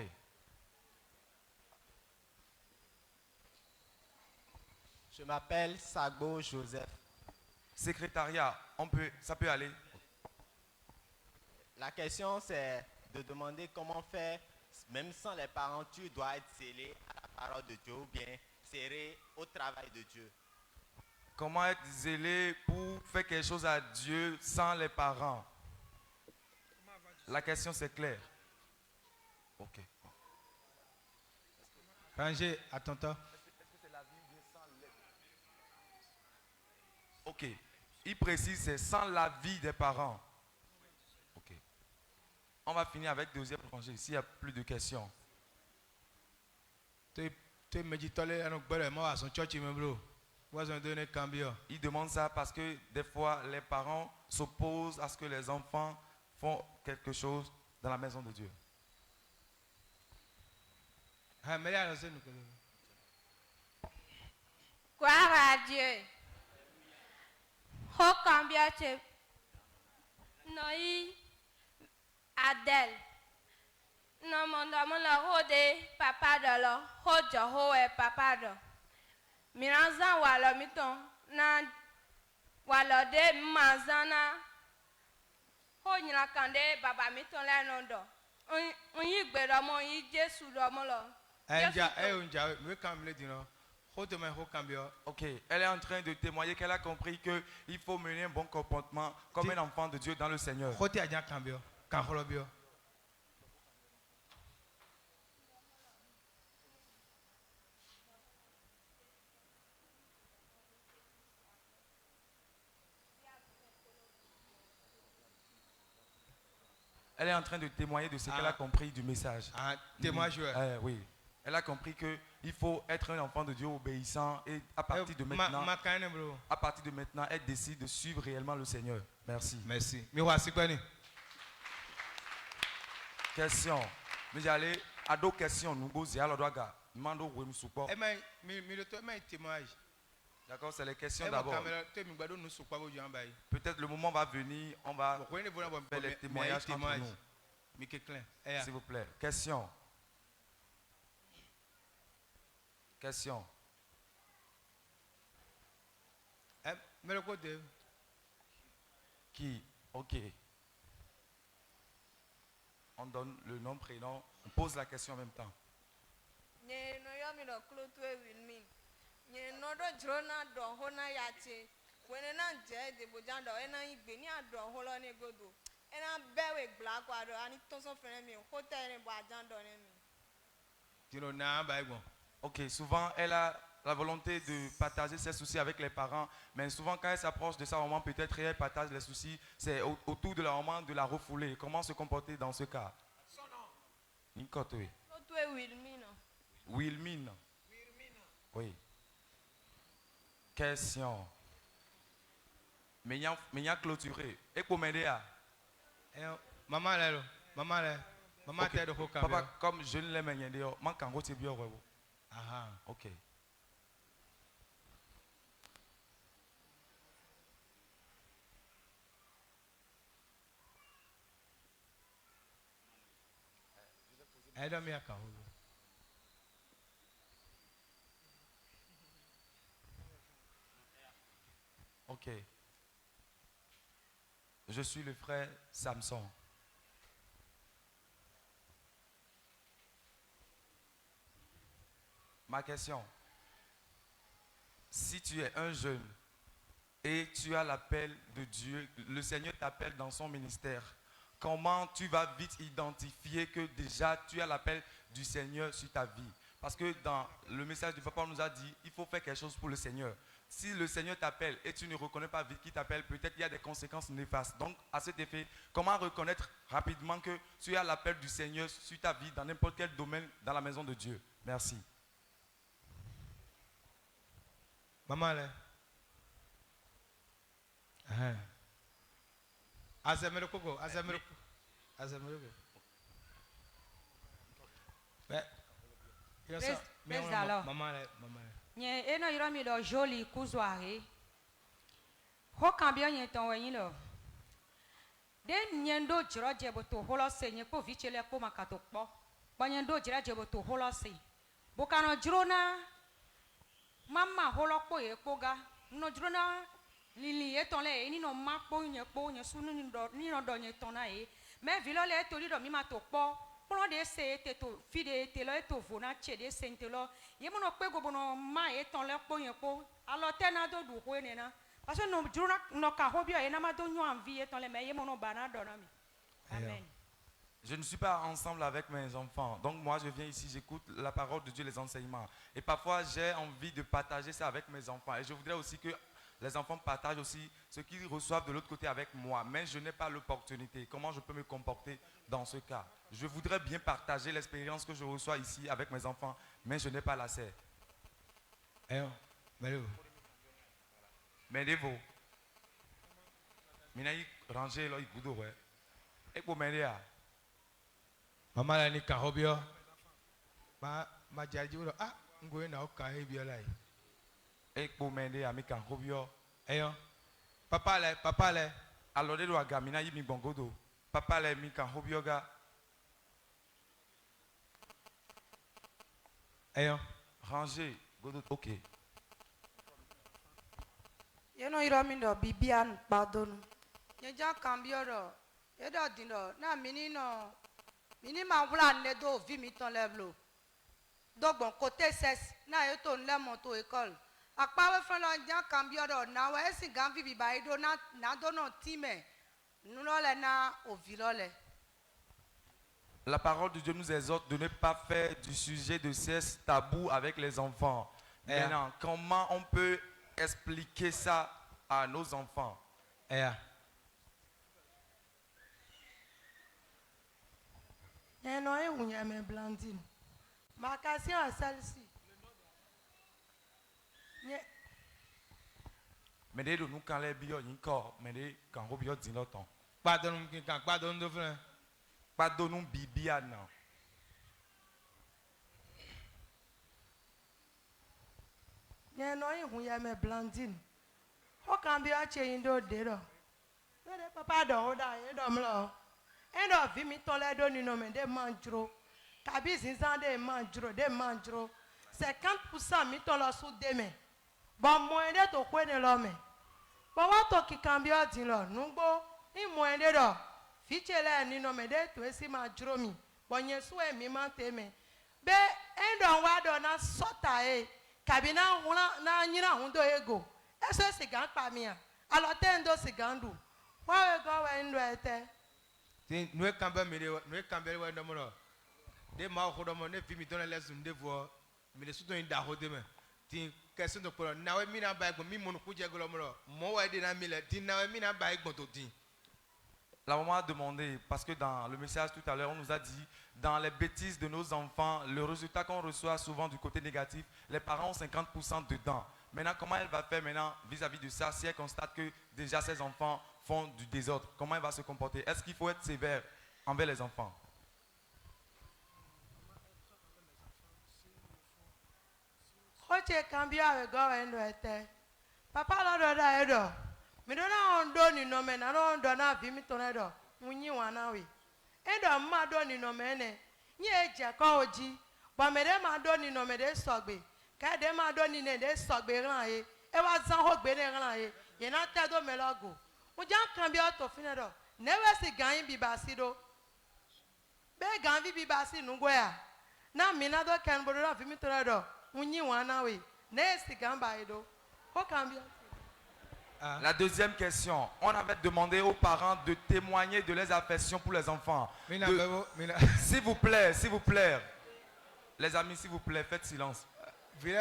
Je m'appelle Sagbo Joseph. Secrétariat, ça peut aller. La question c'est de demander comment faire, même sans les parents, tu dois être scellé à la parole de Dieu ou bien serré au travail de Dieu. Comment être zélé pour faire quelque chose à Dieu sans les parents? La question c'est clair. Ok. Rangez, attends. Ok. Il précise c'est sans l'avis des parents. Ok. On va finir avec deuxième rangée s'il n'y a plus de questions. Il demande ça parce que des fois les parents s'opposent à ce que les enfants font quelque chose dans la maison de Dieu. Gloire à Dieu. Ho combien tu Noi Adèle. Non mon homme la rode papa de la hojo ho e papa de. Miranzan wala miton na wala de mazana ho nyina kande baba miton la nondo. Onyi gbero mo yi Jesu do mo lo. Ok, elle est en train de témoigner qu'elle a compris qu'il faut mener un bon comportement comme un enfant de Dieu dans le Seigneur. Elle est en train de témoigner de ce qu'elle a compris du message. Oui. Elle a compris qu'il faut être un enfant de Dieu obéissant et à partir de maintenant, elle décide de suivre réellement le Seigneur. Merci. Question. Mais j'allais à d'autres questions. Nous allons alors mando we support. D'accord, c'est les questions d'abord. Peut-être le moment va venir, on va faire les témoignages entre nous. S'il vous plaît. Question. Question. Qui? Ok. On donne le nom, prénom, on pose la question en même temps. Ok, souvent elle a la volonté de partager ses soucis avec les parents, mais souvent quand elle s'approche de sa maman, peut-être elle partage les soucis, c'est autour de la maman de la refouler. Comment se comporter dans ce cas? Wilmine. Oui. Question. Mais il y a clôturé. Et pour m'aider à. Maman, okay. Papa, comme je ne l'aime pas, je ne bien. Ah, ok. Ok. Je suis le frère Samson. Ma question. Si tu es un jeune et tu as l'appel de Dieu, le Seigneur t'appelle dans son ministère, comment tu vas vite identifier que déjà tu as l'appel du Seigneur sur ta vie? Parce que dans le message du papa, on nous a dit, il faut faire quelque chose pour le Seigneur. Si le Seigneur t'appelle et tu ne reconnais pas vite qui t'appelle, peut-être qu'il y a des conséquences néfastes. Donc, à cet effet, comment reconnaître rapidement que tu as l'appel du Seigneur sur ta vie dans n'importe quel domaine dans la maison de Dieu? Merci. Maman, là. Azameroko. Maman, là. Nye eno yiro mi do joli kuzware ho kambio nye ton wenyi lo de nyendo jiro jebo to holo se nye po vichele ko makato kpo bo nyendo jira jebo to holo se bo kano jrona mama holo ko ye koga no jrona lili e ton le ni no ma po nye sunu ni no do nye ton na e me vilo le to li do mi ma to kpo Polo de se te to fide te lo to vona che de sente lo ye mo no pe go bono ma e ton le po yen po alo te na do du ho ne na parce que no juna no ka ho bio e na ma do nyu anvi e ton le me ye mo no bana do na mi. Amen. Je ne suis pas ensemble avec mes enfants. Donc moi je viens ici, j'écoute la parole de Dieu, les enseignements. Et parfois j'ai envie de partager ça avec mes enfants. Et je voudrais aussi que les enfants partagent aussi ce qu'ils reçoivent de l'autre côté avec moi. Mais je n'ai pas l'opportunité. Comment je peux me comporter dans ce cas? Je voudrais bien partager l'expérience que je reçois ici avec mes enfants, mais je n'ai pas la serre. M'aidez-vous. Minaï ranger là, il goûte ouais. Et pour m'aider à. Maman la ni kahobio. Ma jaji wo ah ngoye na o kahobio là. Et pour m'aider à mi kahobio. Papa le. Alors de doit gamina yi mi bongodo. Papa le mi kahobio ga. Ranger, ok. You know, you mean the Bibian pardon. You just cambio, you don't know. Na minino, minima vlan le do vimiton leblo. Donc bon côté c'est na yo ton le monto école. Akpa we fran lo jan cambio do na we si gan vibi ba do na do no time. Nu lo le na o vilole. La parole de Dieu nous exhorte de ne pas faire du sujet de sexe tabou avec les enfants. Maintenant, comment on peut expliquer ça à nos enfants? Ma question est celle-ci. Mais de nous quand les bio encore, mais de quand on bio dit l'autre. Pardon de frère. Pardon Bibiana. nye no yin hu ya me blandine ho kan bi a che yin do de do de papa do ho da yin do mlo en do vi mi ton le do ni no me de manjro kabi zinzan de manjro 50% mi ton lo su de me bon mo en de to kwe ne lo me bon wa to ki kan bi o din lo nugbo ni mo en de do fi che le ni no me de to esi manjro mi bon yen su e mi man te me be en do wa do na sota e kabina huna na nyina hundo ego eso sigan pa mi a alote ndo sigandu wa ego we ndo ete tin no kamba mi no kamba we ndo mo de ma ho do mo ne fi mi don le sun de vo mi le su to inda ho de me tin kesi no pro na we mi na ba egbon mi mo no ku je golo mo wa de na mi le tin na we mi na ba egbon to tin. La maman a demandé, parce que dans le message tout à l'heure, on nous a dit, dans les bêtises de nos enfants, le résultat qu'on reçoit souvent du côté négatif, les parents ont 50% dedans. Maintenant, comment elle va faire maintenant vis-à-vis de ça, si elle constate que déjà ses enfants font du désordre? Comment elle va se comporter? Est-ce qu'il faut être sévère envers les enfants? Papa, mi do na ondo ni no me na ondo na vi mi to na do munyi wana we edo ma do ni no me ne nye eje ko oji ba me de ma do ni no me de sogbe ka de ma do ni ne de sogbe ran ye e wa zan ho gbe ne ran ye ye na te do me logo mo jan kan bi o to fine do ne we si gan yin bi ba si do be gan bi ba si nu go ya na mi na do ken bo do na vi mi to na do munyi wana we ne si gan ba e do ho kan bi. La deuxième question, on avait demandé aux parents de témoigner de leurs affections pour les enfants. S'il vous plaît, les amis, s'il vous plaît, faites silence. Les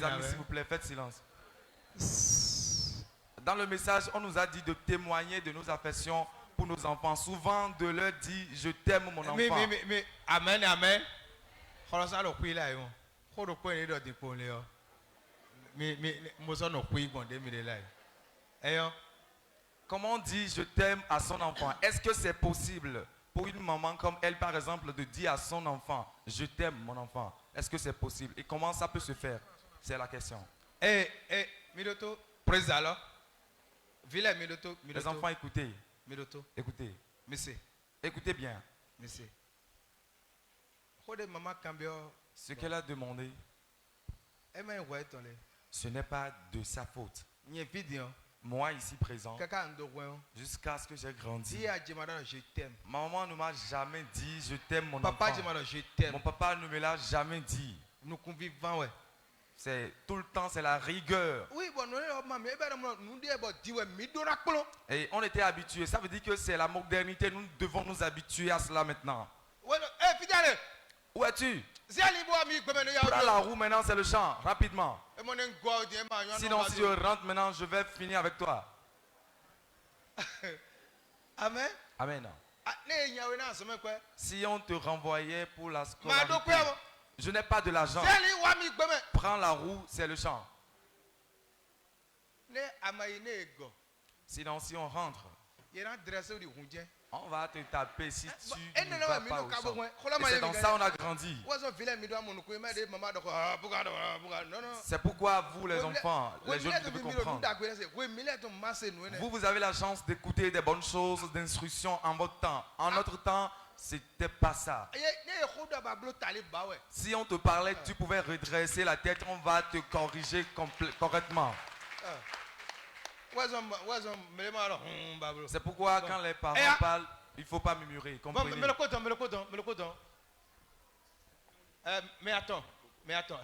amis, s'il vous plaît, faites silence. Dans le message, on nous a dit de témoigner de nos affections pour nos enfants. Souvent, de leur dire, je t'aime mon enfant. Mais, amen, amen. Comment on dit je t'aime à son enfant? Est-ce que c'est possible pour une maman comme elle, par exemple, de dire à son enfant je t'aime mon enfant? Est-ce que c'est possible? Et comment ça peut se faire? C'est la question. Midoto, président alors. Les enfants, écoutez. Midoto. Écoutez. Monsieur. Écoutez bien. Monsieur. Ce qu'elle a demandé, ce n'est pas de sa faute. Moi ici présent, jusqu'à ce que j'ai grandi, ma maman ne m'a jamais dit je t'aime mon enfant. Mon papa ne me l'a jamais dit. C'est tout le temps, c'est la rigueur. Et on était habitués. Ça veut dire que c'est la modernité. Nous devons nous habituer à cela maintenant. Où es-tu? Prends la roue maintenant, c'est le champ, rapidement. Sinon, si je rentre maintenant, je vais finir avec toi. Amen. Amen. Si on te renvoyait pour la scolarité, je n'ai pas de l'argent. Prends la roue, c'est le champ. Sinon, si on rentre, on va te taper si tu ne vas pas au champ. Et c'est dans ça qu'on a grandi. C'est pourquoi vous les enfants, les jeunes devez comprendre. Vous avez la chance d'écouter des bonnes choses, d'instructions en votre temps. En notre temps, c'était pas ça. Si on te parlait, tu pouvais redresser la tête, on va te corriger correctement. C'est pourquoi quand les parents parlent, il ne faut pas murmurer. Comprenez? Mais attends. Mathieu.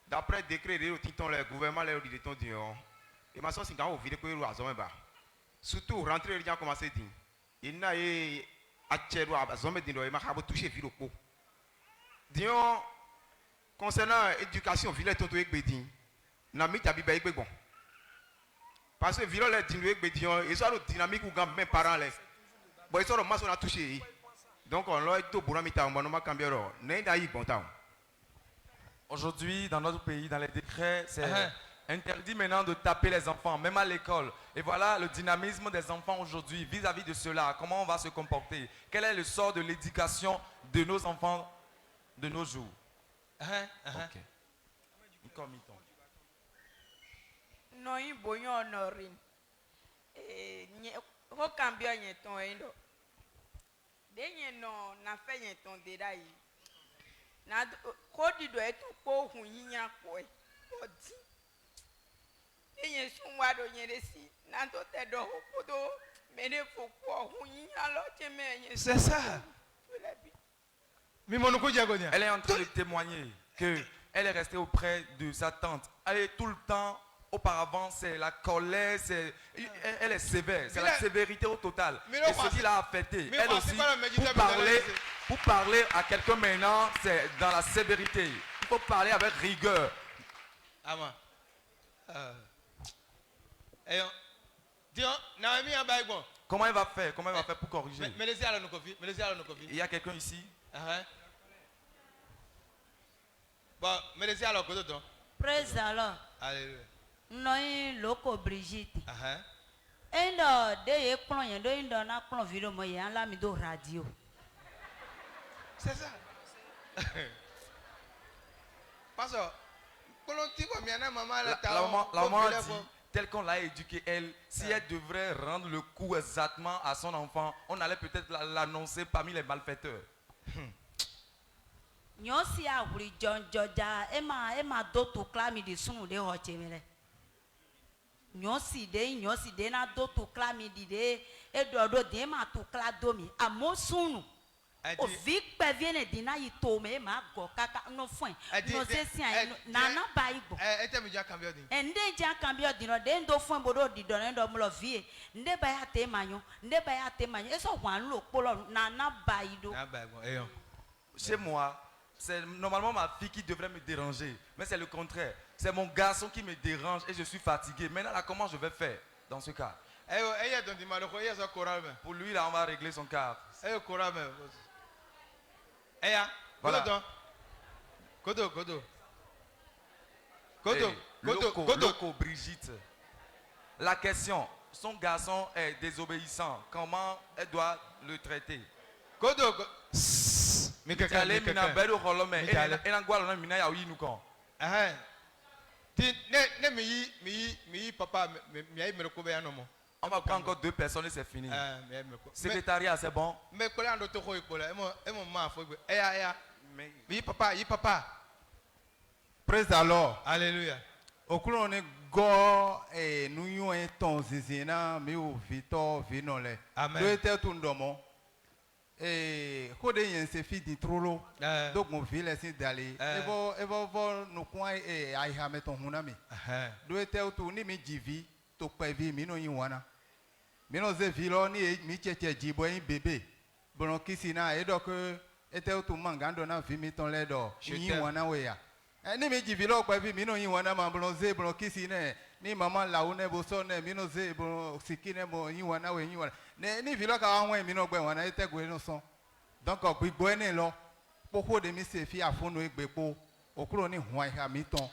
D'après décret de le gouvernement le dion et ma soeur au vide surtout rentrer les gens commencé dire il n'a achèru à zombe dindo et ma touché vide au dion concernant éducation village tonto ekbedi na mi tabi ba ekbe bon Parce que violon les dynamiques, ils sont dynamiques ou même parents les. Bon, ils sont massons à toucher. Donc on l'a tout pour la on va cambier. Aujourd'hui, dans notre pays, dans les décrets, c'est interdit maintenant de taper les enfants, même à l'école. Et voilà le dynamisme des enfants aujourd'hui vis-à-vis de cela. Comment on va se comporter? Quel est le sort de l'éducation de nos enfants de nos jours? Ok. Non, il y a un orin. Ho cambio nyeton endo. Denye no na fe nyeton dedai. Na ko di do eto ko hun yinya ko e. Odi. Denye sunwa do nyere si na to te do hopodo mene fo ko hun yinya lo te menye. C'est ça. Elle est en train de témoigner que elle est restée auprès de sa tante. Elle est tout le temps. Auparavant, c'est la colère, elle est sévère, c'est la sévérité au total. Et ce qui l'a affecté, elle aussi, pour parler à quelqu'un maintenant, c'est dans la sévérité. Il faut parler avec rigueur. Comment elle va faire? Comment elle va faire pour corriger? Il y a quelqu'un ici? Praise the Lord. Alléluia. Noi loko Brigitte. Endo de ye plon yen do indo na plon video mo yan la mi do radio. C'est ça. Parce que la maman a dit, tel qu'on l'a éduquée, elle, si elle devrait rendre le coup exactement à son enfant, on allait peut-être l'annoncer parmi les malfaiteurs. Nyosi a wuri jonjoja ema do to klami di sunu de hochemele. Nyosi de na do to klami di de edodo de ma to kladomi amosunu. O vik pe viene dina yito me ma go kaka no fun. No se si na Bible. Ete mi ja cambio din. Ende ja cambio din no de ndo fun bodo di do ndo mo lo vie. Nde ba ya te manyo, eso wan lo polo na Bible. Na Bible eyo. Chez moi, c'est normalement ma fille qui devrait me déranger. Mais c'est le contraire. C'est mon garçon qui me dérange et je suis fatigué. Maintenant, là, comment je vais faire dans ce cas? Pour lui, là, on va régler son cas. Voilà. Loco, Brigitte. La question, son garçon est désobéissant. Comment elle doit le traiter? On va prendre encore 2 personnes et c'est fini. Secrétariat, c'est bon. Papa. Praise the Lord. Alléluia. Okulone go nuyo eton zizina mi o vito vinole. Amen. Do ete tundomo. Kode yen se fi di trolo. Donc mon ville c'est d'aller. Evo no coin ai ha meton hunami. Do ete tu ni mi jivi to pevi mi no yiwana. Mi no ze vilo ni mi cheche jibo yin bébé. Bono kisina e do que ete tu mangando na vi mi ton le do. Yiwana we ya. Ni mi jivi lo pevi mi no yiwana ma bono ze bono kisine ni mama la une bo so ne mi no ze bono sikine bo yiwana we yiwana. Ni vilo ka wan mi no gbe wana ete gbe no son. Donc gbigbo ene lo poko de mi se fi afunu egbepo okuro ni huan ha mi ton.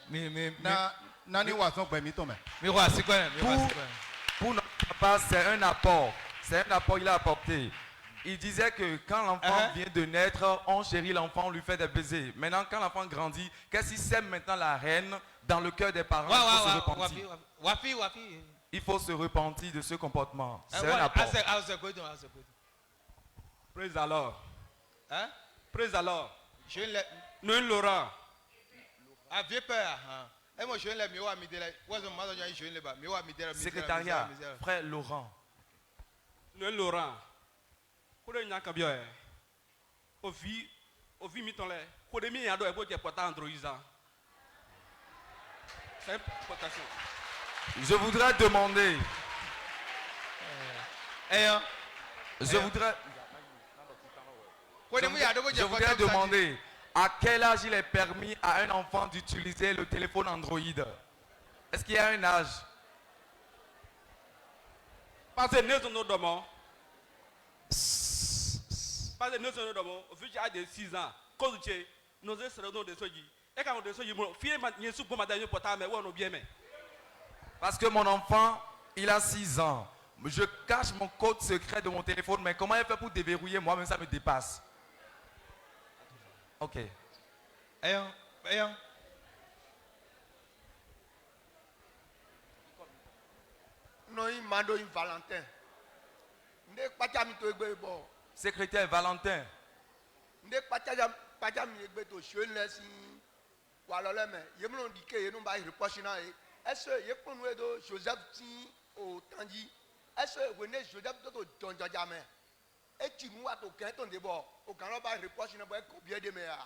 Na ni wa son gbe mi ton me. Mi wa si gbe mi wa si gbe. Pour notre papa, c'est un apport. C'est un apport qu'il a apporté. Il disait que quand l'enfant vient de naître, on chérit l'enfant, on lui fait des baisers. Maintenant, quand l'enfant grandit, qu'est-ce qu'il sème maintenant la reine dans le cœur des parents? Il faut se repentir. Il faut se repentir de ce comportement. C'est un apport. Praise the Lord. Praise the Lord. Nous Laurent. Secrétariat, frère Laurent. Nous Laurent. Pour le nyakabio ovi mitole pour le mi ado e bo je porta androïsa. C'est une portation. Je voudrais demander. Je voudrais demander à quel âge il est permis à un enfant d'utiliser le téléphone Android. Est-ce qu'il y a un âge? Parce que nous sommes dormants. Parce que nous sommes dormants. Au fil de 6 ans, quand nous sommes des soldats. Et quand nous sommes parce que mon enfant, il a 6 ans. Je cache mon code secret de mon téléphone, mais comment il fait pour déverrouiller? Moi-même, ça me dépasse. Ok. Ayant. Non, il m'a donné Valentin. Secrétaire Valentin. Est-ce que Joseph tient au Tangi? Est-ce que vous venez Joseph de John Jajame? Et tu nous as au canton de bord. Au canton de reproche, il n'y a pas combien de mer.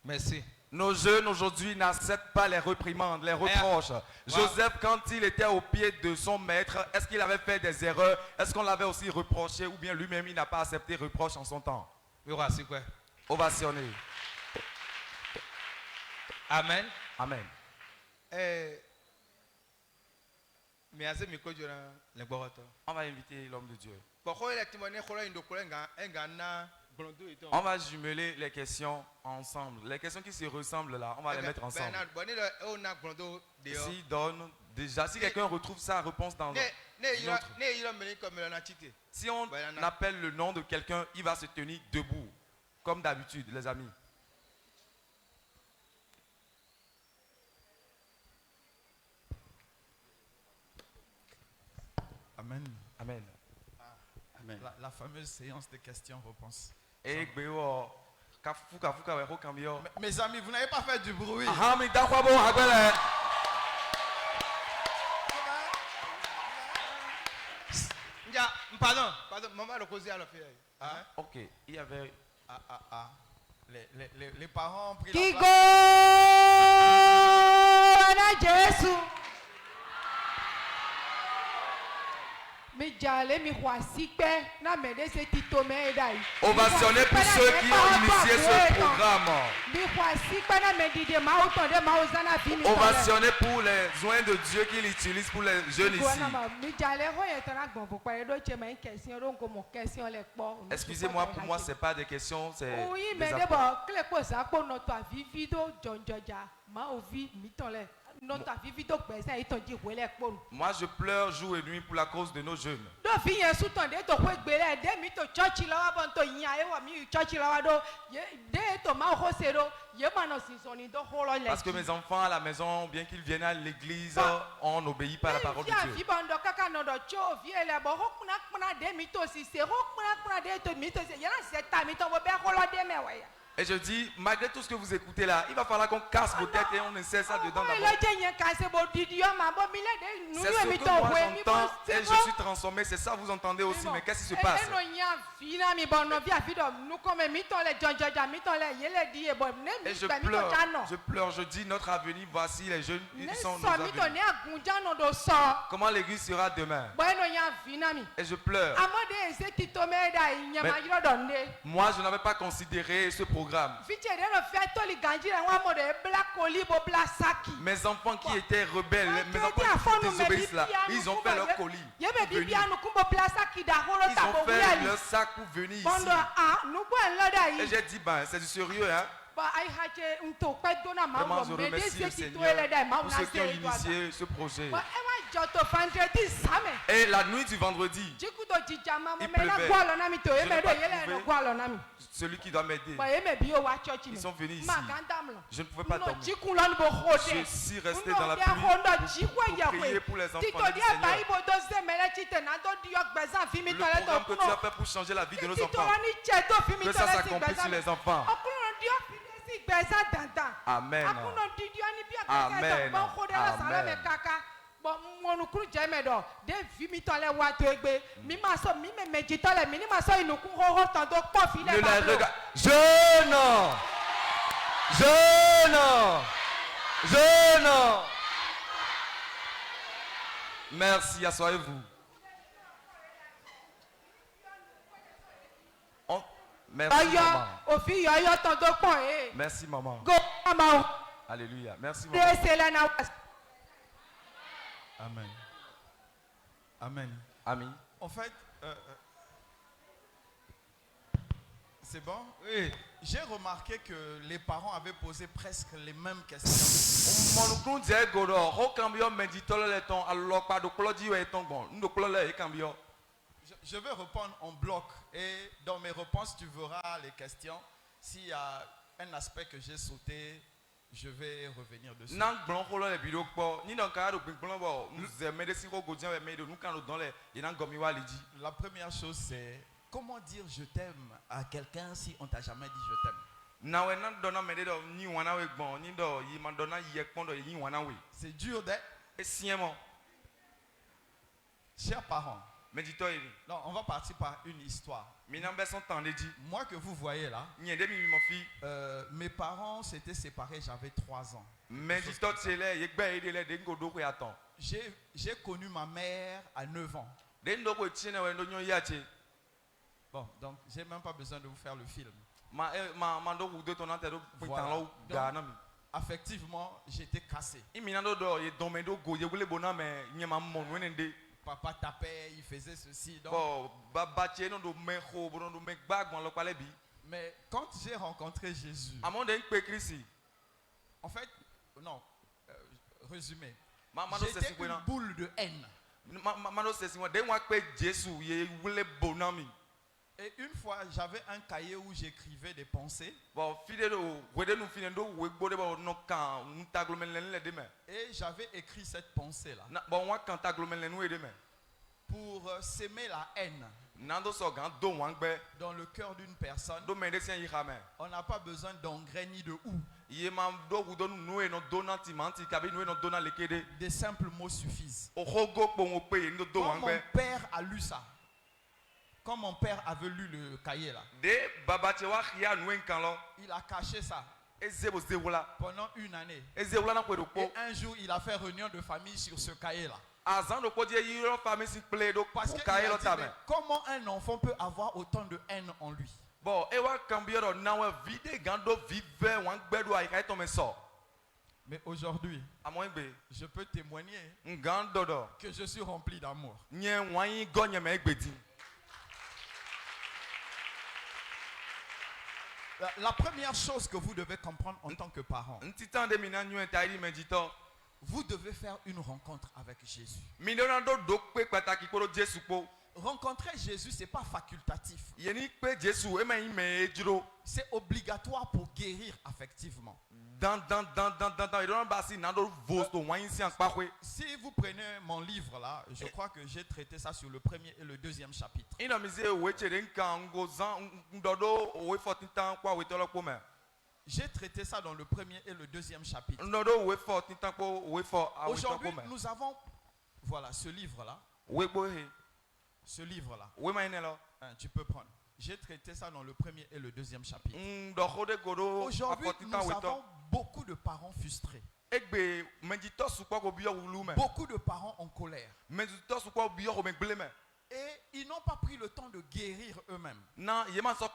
Merci. Nos jeunes aujourd'hui n'acceptent pas les réprimandes, les reproches. Joseph, quand il était au pied de son maître, est-ce qu'il avait fait des erreurs? Est-ce qu'on l'avait aussi reproché ou bien lui-même il n'a pas accepté reproche en son temps? Ovationné. Amen. Amen. On va inviter l'homme de Dieu. On va jumeler les questions ensemble. Les questions qui se ressemblent là, on va les mettre ensemble. Si donne déjà, si quelqu'un retrouve sa réponse dans si on appelle le nom de quelqu'un, il va se tenir debout, comme d'habitude, les amis. Amen. Amen. Amen. La fameuse séance de questions-réponses. Mes amis, vous n'avez pas fait du bruit. Pardon, maman a causé à la fille. Ok, il y avait. Les parents ont pris la place. Ovationné pour ceux qui ont initié ce programme. Ovationné pour les soins de Dieu qu'il utilise pour les jeunes ici. Excusez-moi, pour moi, ce n'est pas des questions, c'est des moi je pleure jour et nuit pour la cause de nos jeunes. Parce que mes enfants à la maison, bien qu'ils viennent à l'église, on n'obéit pas à la parole de Dieu. Et je dis, malgré tout ce que vous écoutez là, il va falloir qu'on casse vos têtes et on essaie ça dedans d'abord. C'est ce que moi j'entends et je suis transformé, c'est ça vous entendez aussi, mais qu'est-ce qui se passe? Et je pleure, je dis notre avenir, voici les jeunes, ils sont nos avenirs. Comment l'église sera demain? Et je pleure. Mais moi je n'avais pas considéré ce programme. Mes enfants qui étaient rebelles, mes enfants qui désobéissent là, ils ont fait leur colis. Ils ont fait leur sac pour venir ici. Et j'ai dit, ben, c'est du sérieux, hein? Vraiment, je remercie le Seigneur pour ceux qui ont initié ce projet. Et la nuit du vendredi, il pleuvait. Je n'ai pas trouvé celui qui doit m'aider. Ils sont venus ici. Je ne pouvais pas dormir. Je suis resté dans la pluie pour prier pour les enfants du Seigneur. Le programme que tu as fait pour changer la vie de nos enfants, que ça s'accomplisse sur les enfants. Amen. Amen. Amen. Jeune, merci, asseyez-vous. Merci maman. Merci maman. Alléluia. Merci maman. Amen. Amen. Amen. En fait, c'est bon? Oui. J'ai remarqué que les parents avaient posé presque les mêmes questions. Je vais répondre en bloc et dans mes réponses, tu verras les questions. S'il y a un aspect que j'ai sauté, je vais revenir dessus. La première chose, c'est comment dire je t'aime à quelqu'un si on t'a jamais dit je t'aime. C'est dur d'être. Chers parents, non, on va partir par une histoire. Moi que vous voyez là, mes parents s'étaient séparés, j'avais 3 ans. J'ai connu ma mère à 9 ans. Bon, donc j'ai même pas besoin de vous faire le film. Voilà. Donc, affectivement, j'étais cassé. Papa tapait, il faisait ceci. Donc... Mais quand j'ai rencontré Jésus, en fait, non, résumé, j'étais une boule de haine. Et une fois, j'avais un cahier où j'écrivais des pensées. Et j'avais écrit cette pensée-là. Pour s'aimer la haine dans le cœur d'une personne, on n'a pas besoin d'engrais ni de houx. Des simples mots suffisent. Quand mon père a lu ça, quand mon père avait lu le cahier là, il a caché ça pendant une année. Et un jour, il a fait réunion de famille sur ce cahier là. Parce qu'il a dit, mais comment un enfant peut avoir autant de haine en lui? Mais aujourd'hui, je peux témoigner que je suis rempli d'amour. La première chose que vous devez comprendre en tant que parent, vous devez faire une rencontre avec Jésus. Rencontrer Jésus, ce n'est pas facultatif. C'est obligatoire pour guérir affectivement. Si vous prenez mon livre là, je crois que j'ai traité ça sur le premier et le deuxième chapitre. J'ai traité ça dans le premier et le deuxième chapitre. Aujourd'hui, nous avons, voilà, ce livre-là. Ce livre-là. Tu peux prendre. J'ai traité ça dans le premier et le deuxième chapitre. Aujourd'hui, nous avons beaucoup de parents frustrés. Beaucoup de parents en colère. Et ils n'ont pas pris le temps de guérir eux-mêmes. Ils sont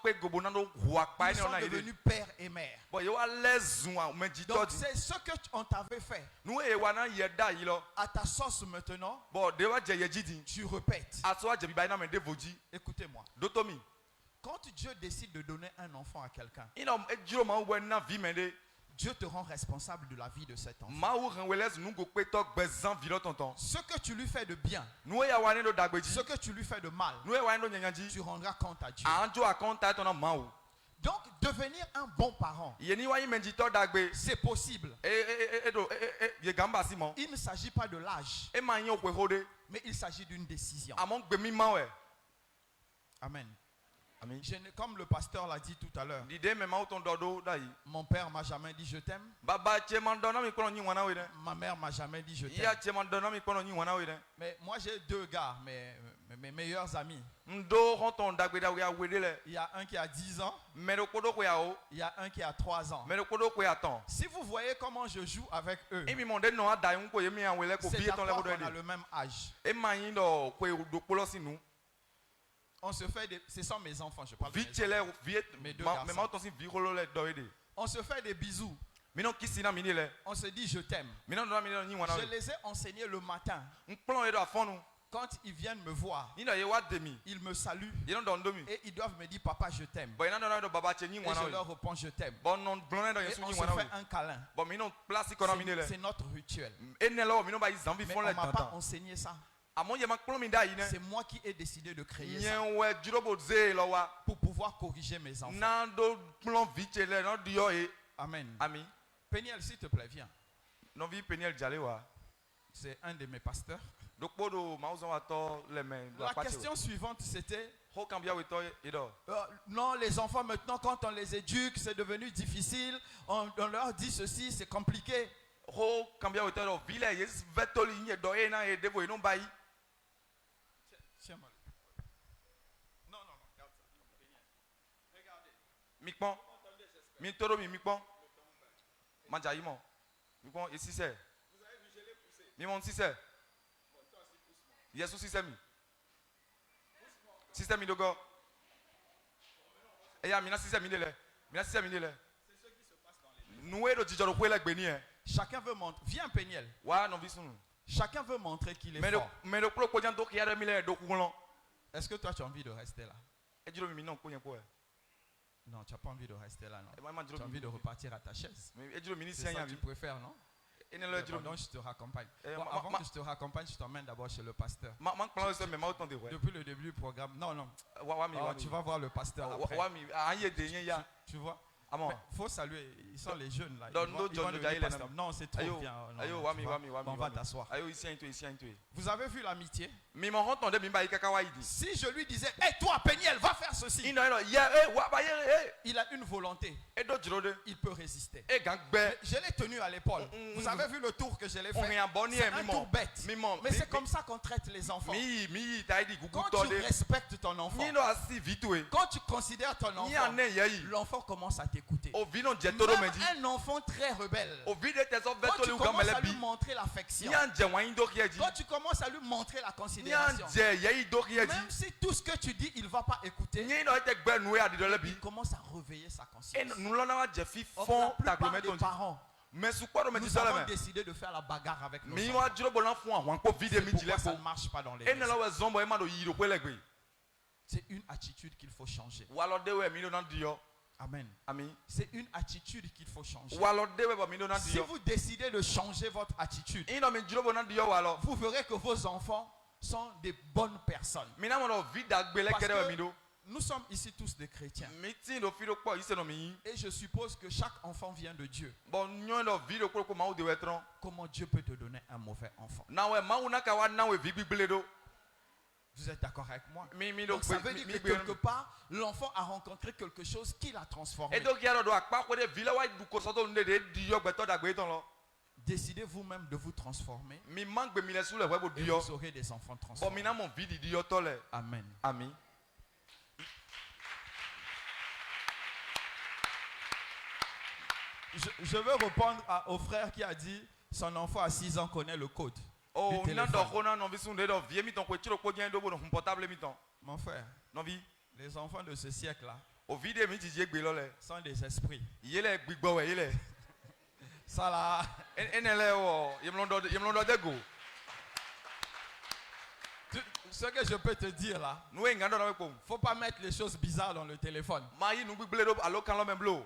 devenus père et mère. Donc c'est ce qu'on t'avait fait. À ta sauce maintenant, tu répètes. Écoutez-moi. Quand Dieu décide de donner un enfant à quelqu'un, Dieu te rend responsable de la vie de cet enfant. Ce que tu lui fais de bien, ce que tu lui fais de mal, tu rendras compte à Dieu. Donc, devenir un bon parent, c'est possible. Il ne s'agit pas de l'âge, mais il s'agit d'une décision. Amen. Comme le pasteur l'a dit tout à l'heure, mon père m'a jamais dit je t'aime. Ma mère m'a jamais dit je t'aime. Mais moi j'ai 2 gars, mes meilleurs amis. Il y a un qui a 10 ans. Il y a un qui a 3 ans. Si vous voyez comment je joue avec eux, c'est d'accord qu'on a le même âge. On se fait des... Ce sont mes enfants, je parle de mes 2 garçons. On se fait des bisous. On se dit je t'aime. Je les ai enseignés le matin. Quand ils viennent me voir, ils me saluent et ils doivent me dire papa je t'aime. Et je leur réponds je t'aime. Et on se fait un câlin. C'est notre rituel. Mais on ne m'a pas enseigné ça. C'est moi qui ai décidé de créer ça pour pouvoir corriger mes enfants. Amen. Peniel, s'il te plaît, viens. C'est un de mes pasteurs. La question suivante, c'était non, les enfants maintenant, quand on les éduque, c'est devenu difficile. On leur dit ceci, c'est compliqué. Tiens-moi. Non, regarde ça. Regardez. Mikpon. Mitoro mi mikpon. Manjaïmo. Mikpon et si c'est. Vous avez vu, je l'ai poussé. Mimon si c'est. Yesu si c'est mi. Si c'est mi dogo. Et ya mina si c'est mi dele. Mina si c'est mi dele. C'est ce qui se passe dans les. Nous et le dijoro kwe lek beni. Chacun veut montrer. Viens Peniel. Wa non visunu. Chacun veut montrer qu'il est fort. Est-ce que toi tu as envie de rester là? Non, tu n'as pas envie de rester là, non. Tu as envie de repartir à ta chaise. C'est ça que tu préfères, non? Donc je te raccompagne. Bon, avant que je te raccompagne, je t'emmène d'abord chez le pasteur. Depuis le début du programme. Non. Tu vas voir le pasteur après. Tu vois? Il faut saluer, ils sont les jeunes là. Ils vont devenir pasteurs. Non, c'est trop bien. On va t'asseoir. Vous avez vu l'amitié? Si je lui disais, hé toi Peniel, va faire ceci. Il a une volonté. Il peut résister. Je l'ai tenu à l'épaule. Vous avez vu le tour que je l'ai fait? C'est un tour bête. Mais c'est comme ça qu'on traite les enfants. Quand tu respectes ton enfant, quand tu considères ton enfant, l'enfant commence à t'écouter. Même un enfant très rebelle, quand tu commences à lui montrer l'affection, quand tu commences à lui montrer la considération, même si tout ce que tu dis il ne va pas écouter, il commence à réveiller sa conscience. La plupart des parents, nous avons décidé de faire la bagarre avec nos enfants. C'est pourquoi ça ne marche pas dans les maisons. C'est une attitude qu'il faut changer. Amen. C'est une attitude qu'il faut changer. Si vous décidez de changer votre attitude, vous verrez que vos enfants sont des bonnes personnes. Parce que nous sommes ici tous des chrétiens. Et je suppose que chaque enfant vient de Dieu. Comment Dieu peut te donner un mauvais enfant? Vous êtes d'accord avec moi? Donc ça veut dire que quelque part, l'enfant a rencontré quelque chose qui l'a transformé. Décidez vous-même de vous transformer. Et vous aurez des enfants transformés. Amen. Je veux répondre au frère qui a dit son enfant à 6 ans connaît le code. Mon frère, les enfants de ce siècle-là sont des esprits. Ça là. Ce que je peux te dire là, faut pas mettre les choses bizarres dans le téléphone.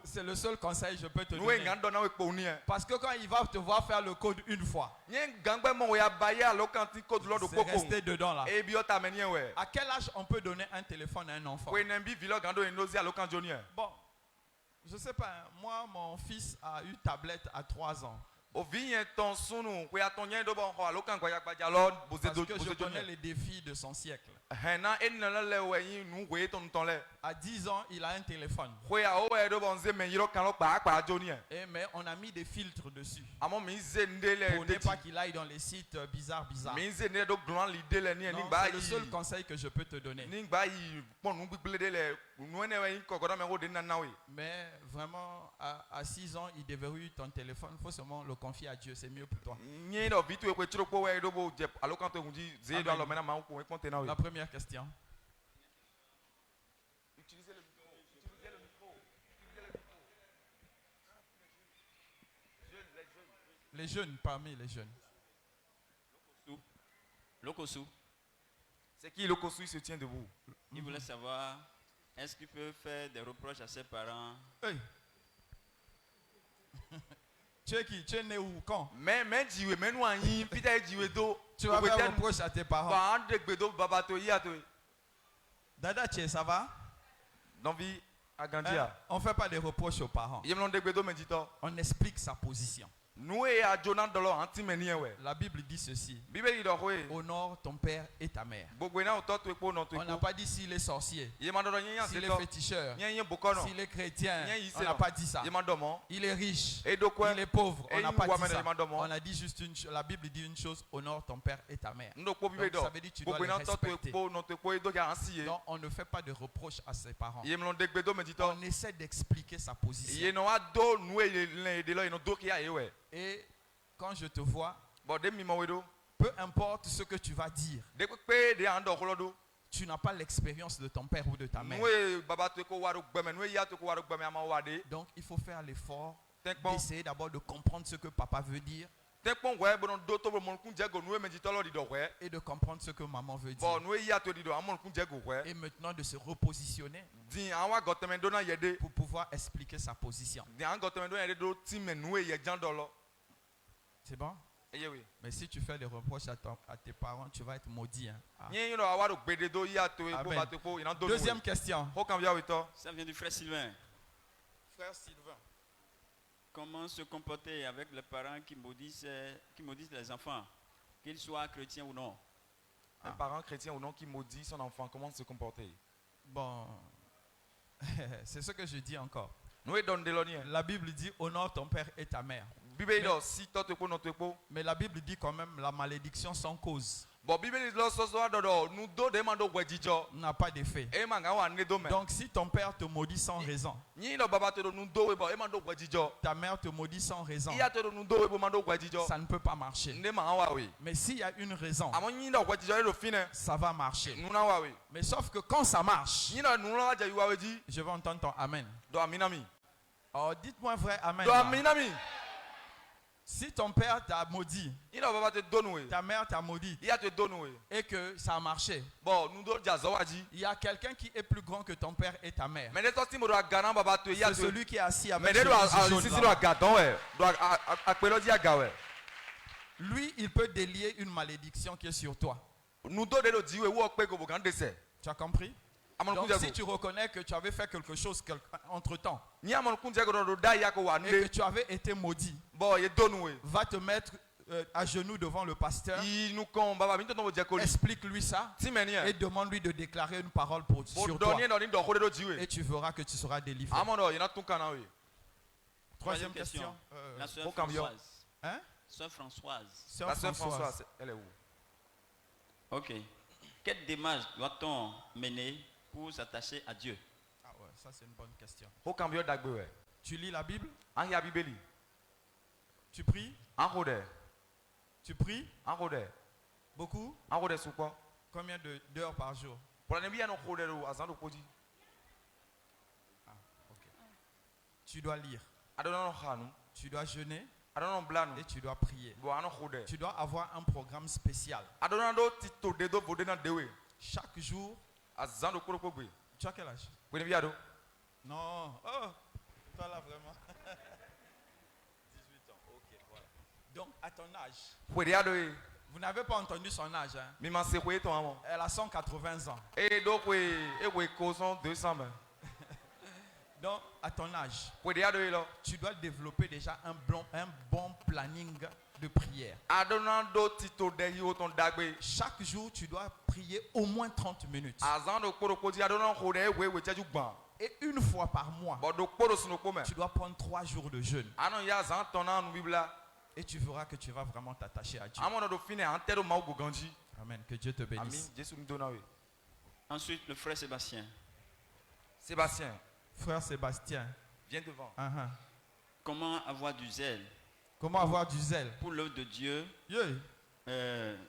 C'est le seul conseil que je peux te donner. Parce que quand il va te voir faire le code une fois, c'est resté dedans là. À quel âge on peut donner un téléphone à un enfant? Bon, je sais pas, moi mon fils a eu tablette à 3 ans. Parce que je connais les défis de son siècle. À 10 ans, il a un téléphone. Mais on a mis des filtres dessus. Pour ne pas qu'il aille dans les sites bizarres. Non, c'est le seul conseil que je peux te donner. Mais vraiment, à 6 ans, il devait avoir ton téléphone. Il faut seulement le confier à Dieu. C'est mieux pour toi. Amen. La première question. Utilisez le micro. Les jeunes, parmi les jeunes. Lokosu. C'est qui le construit se tient debout. Il voulait savoir, est-ce qu'il peut faire des reproches à ses parents? Hey. Tu es qui? Tu es né où? Quand? Mais tu vas faire reproche à tes parents. Dada, ça va? On ne fait pas de reproches aux parents. On explique sa position. La Bible dit ceci. Honore ton père et ta mère. On n'a pas dit s'il est sorcier, s'il est féticheur, s'il est chrétien. On n'a pas dit ça. Il est riche, il est pauvre. On n'a pas dit ça. On a dit juste une chose. La Bible dit une chose: honore ton père et ta mère. Donc, ça veut dire que tu dois les respecter. Donc on ne fait pas de reproches à ses parents. On essaie d'expliquer sa position. Et quand je te vois, peu importe ce que tu vas dire, tu n'as pas l'expérience de ton père ou de ta mère. Donc il faut faire l'effort d'essayer d'abord de comprendre ce que papa veut dire et de comprendre ce que maman veut dire. Et maintenant de se repositionner pour pouvoir expliquer sa position. C'est bon? Mais si tu fais des reproches à tes parents, tu vas être maudit. Hein? Ah. Deuxième question. Ça vient du frère Sylvain. Frère Sylvain. Comment se comporter avec les parents qui maudissent les enfants, qu'ils soient chrétiens ou non? Un parent chrétien ou non qui maudit son enfant, comment se comporter? Bon, c'est ce que je dis encore. La Bible dit honore ton père et ta mère. Mais la Bible dit quand même la malédiction sans cause n'a pas d'effet. Donc si ton père te maudit sans raison, ta mère te maudit sans raison, ça ne peut pas marcher. Mais s'il y a une raison, ça va marcher. Mais sauf que quand ça marche, je vais entendre ton amen. Oh, dites-moi vrai amen. Si ton père t'a maudit, ta mère t'a maudit, et que ça a marché, il y a quelqu'un qui est plus grand que ton père et ta mère. C'est celui qui est assis avec lui, il peut délier une malédiction qui est sur toi. Tu as compris? Donc si tu reconnais que tu avais fait quelque chose entre temps et que tu avais été maudit, va te mettre à genoux devant le pasteur, explique-lui ça et demande-lui de déclarer une parole sur toi et tu verras que tu seras délivré. Troisième question. La sœur Françoise. Hein? Sœur Françoise. La sœur Françoise, elle est où? Ok. Quelle démarche doit-on mener pour s'attacher à Dieu? Ah ouais, ça c'est une bonne question. Tu lis la Bible? Tu pries? Tu pries? Beaucoup? Combien d'heures par jour? Ah, okay. Tu dois lire. Tu dois jeûner. Et tu dois prier. Tu dois avoir un programme spécial. Chaque jour. Tu as quel âge? Non. Oh, toi là vraiment. 18 ans. Ok, voilà. Donc à ton âge. Vous n'avez pas entendu son âge. Hein? Elle a 180 ans. Donc à ton âge, tu dois développer déjà un bon planning de prière. Chaque jour, tu dois prier au moins 30 minutes. Et une fois par mois, tu dois prendre 3 jours de jeûne. Et tu verras que tu vas vraiment t'attacher à Dieu. Amen. Que Dieu te bénisse. Ensuite, le frère Sébastien. Frère Sébastien. Viens devant. Comment avoir du zèle? Comment avoir du zèle? Pour l'œuvre de Dieu.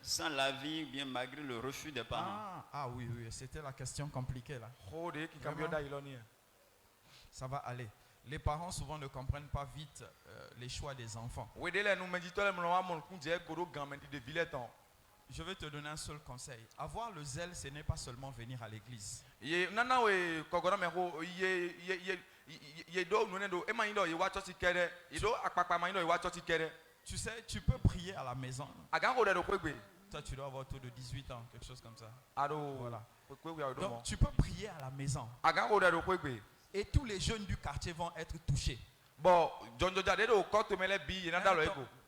Sans la vie, bien malgré le refus des parents. Ah oui, c'était la question compliquée là. Ça va aller. Les parents souvent ne comprennent pas vite je vais te donner un seul conseil. Avoir le zèle, ce n'est pas seulement venir à l'église. Tu sais, tu peux prier à la maison. Toi, tu dois avoir autour de 18 ans, quelque chose comme ça. Voilà. Donc, tu peux prier à la maison. Et tous les jeunes du quartier vont être touchés.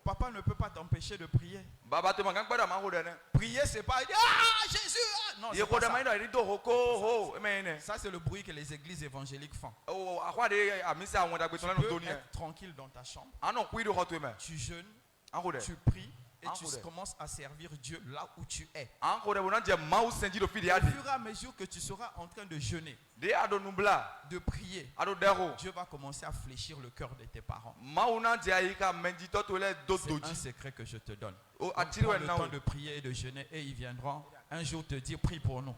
Papa ne peut pas t'empêcher de prier. Prier, c'est pas Jésus. Non, c'est pas ça. Ça, c'est le bruit que les églises évangéliques font. Tu peux être tranquille dans ta chambre. Tu jeûnes, tu pries. Et tu commences à servir Dieu là où tu es. Au fur et à mesure que tu seras en train de jeûner, de prier, Dieu va commencer à fléchir le cœur de tes parents. C'est un secret que je te donne. Prends le temps de prier et de jeûner et ils viendront un jour te dire prie pour nous.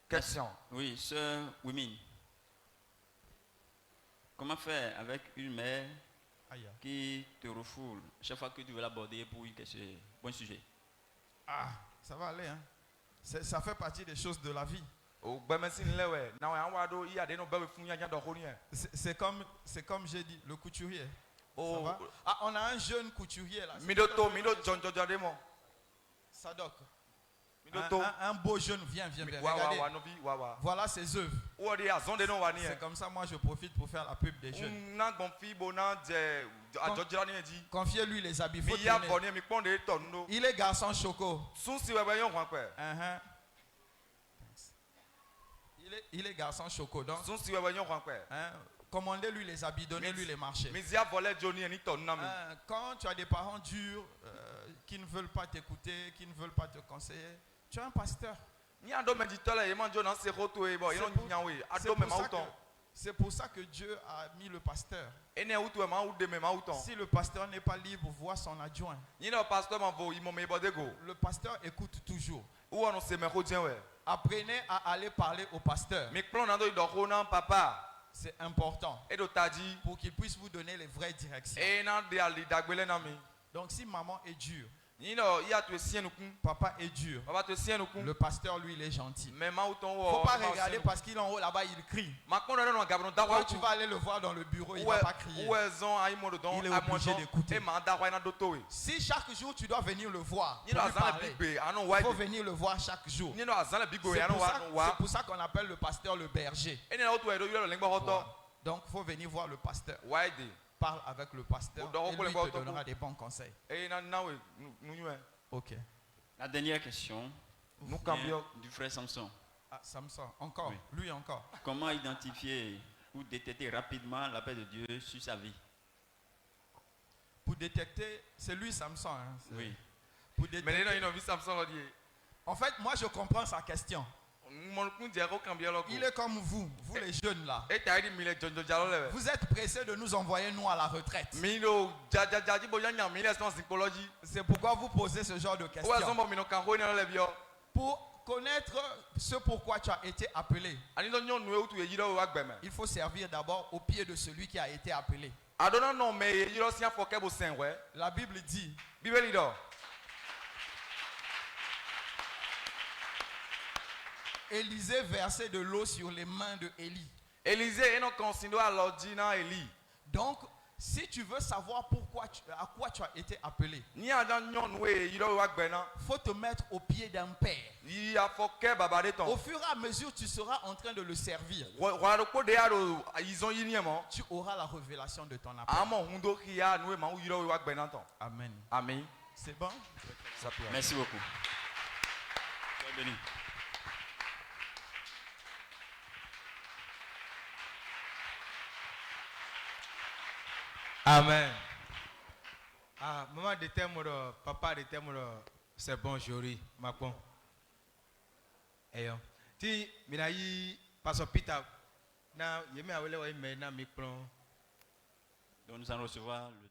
Question. Oui, sœur Wimine. Comment faire avec une mère qui te refoule chaque fois que tu veux l'aborder pour une question, bon sujet? Ah, ça va aller, hein? Ça fait partie des choses de la vie. C'est comme j'ai dit, le couturier. Ça va? Ah, on a un jeune couturier là. Sadok. Un beau jeune, viens. Regardez. Voilà ses œuvres. C'est comme ça, moi je profite pour faire la pub des jeunes. Confiez-lui les habits. Il est garçon choco. Il est garçon choco. Donc, commandez-lui les habits, donnez-lui les marchés. Quand tu as des parents durs qui ne veulent pas t'écouter, qui ne veulent pas te conseiller, tu es un pasteur. C'est pour ça que Dieu a mis le pasteur. Si le pasteur n'est pas libre, vois son adjoint. Le pasteur écoute toujours. Apprenez à aller parler au pasteur. C'est important pour qu'il puisse vous donner les vraies directions. Donc si maman est dure, papa est dur, le pasteur lui il est gentil. Il ne faut pas regarder parce qu'il est en haut là-bas il crie. Quand tu vas aller le voir dans le bureau, il ne va pas crier. Il est obligé d'écouter. Si chaque jour tu dois venir le voir, il faut venir le voir chaque jour. C'est pour ça qu'on appelle le pasteur le berger. Donc il faut venir voir le pasteur. Parle avec le pasteur et lui te donnera des bons conseils. Ok. La dernière question du frère Samson. Ah, Samson, encore, oui. Lui encore. Comment identifier ou détecter rapidement la paix de Dieu sur sa vie? Pour détecter, c'est lui Samson. Hein, oui. Pour détecter, en fait, moi je comprends sa question. Il est comme vous les jeunes là. Vous êtes pressés de nous envoyer nous à la retraite. C'est pourquoi vous posez ce genre de questions. Pour connaître ce pourquoi tu as été appelé, il faut servir d'abord au pied de celui qui a été appelé. La Bible dit, Élisée versait de l'eau sur les mains de Élie. Donc, si tu veux savoir à quoi tu as été appelé, il faut te mettre au pied d'un père. Au fur et à mesure, tu seras en train de le servir. Tu auras la révélation de ton appel. Amen. Amen. C'est bon? Merci beaucoup. Sois béni. Amen. Ah, maman de Temoro, papa de Temoro, c'est bon, Jory, Macron. Et ti, minayi, pastor Peter, na, yemi awele wa ime na mikron. Donc nous allons recevoir le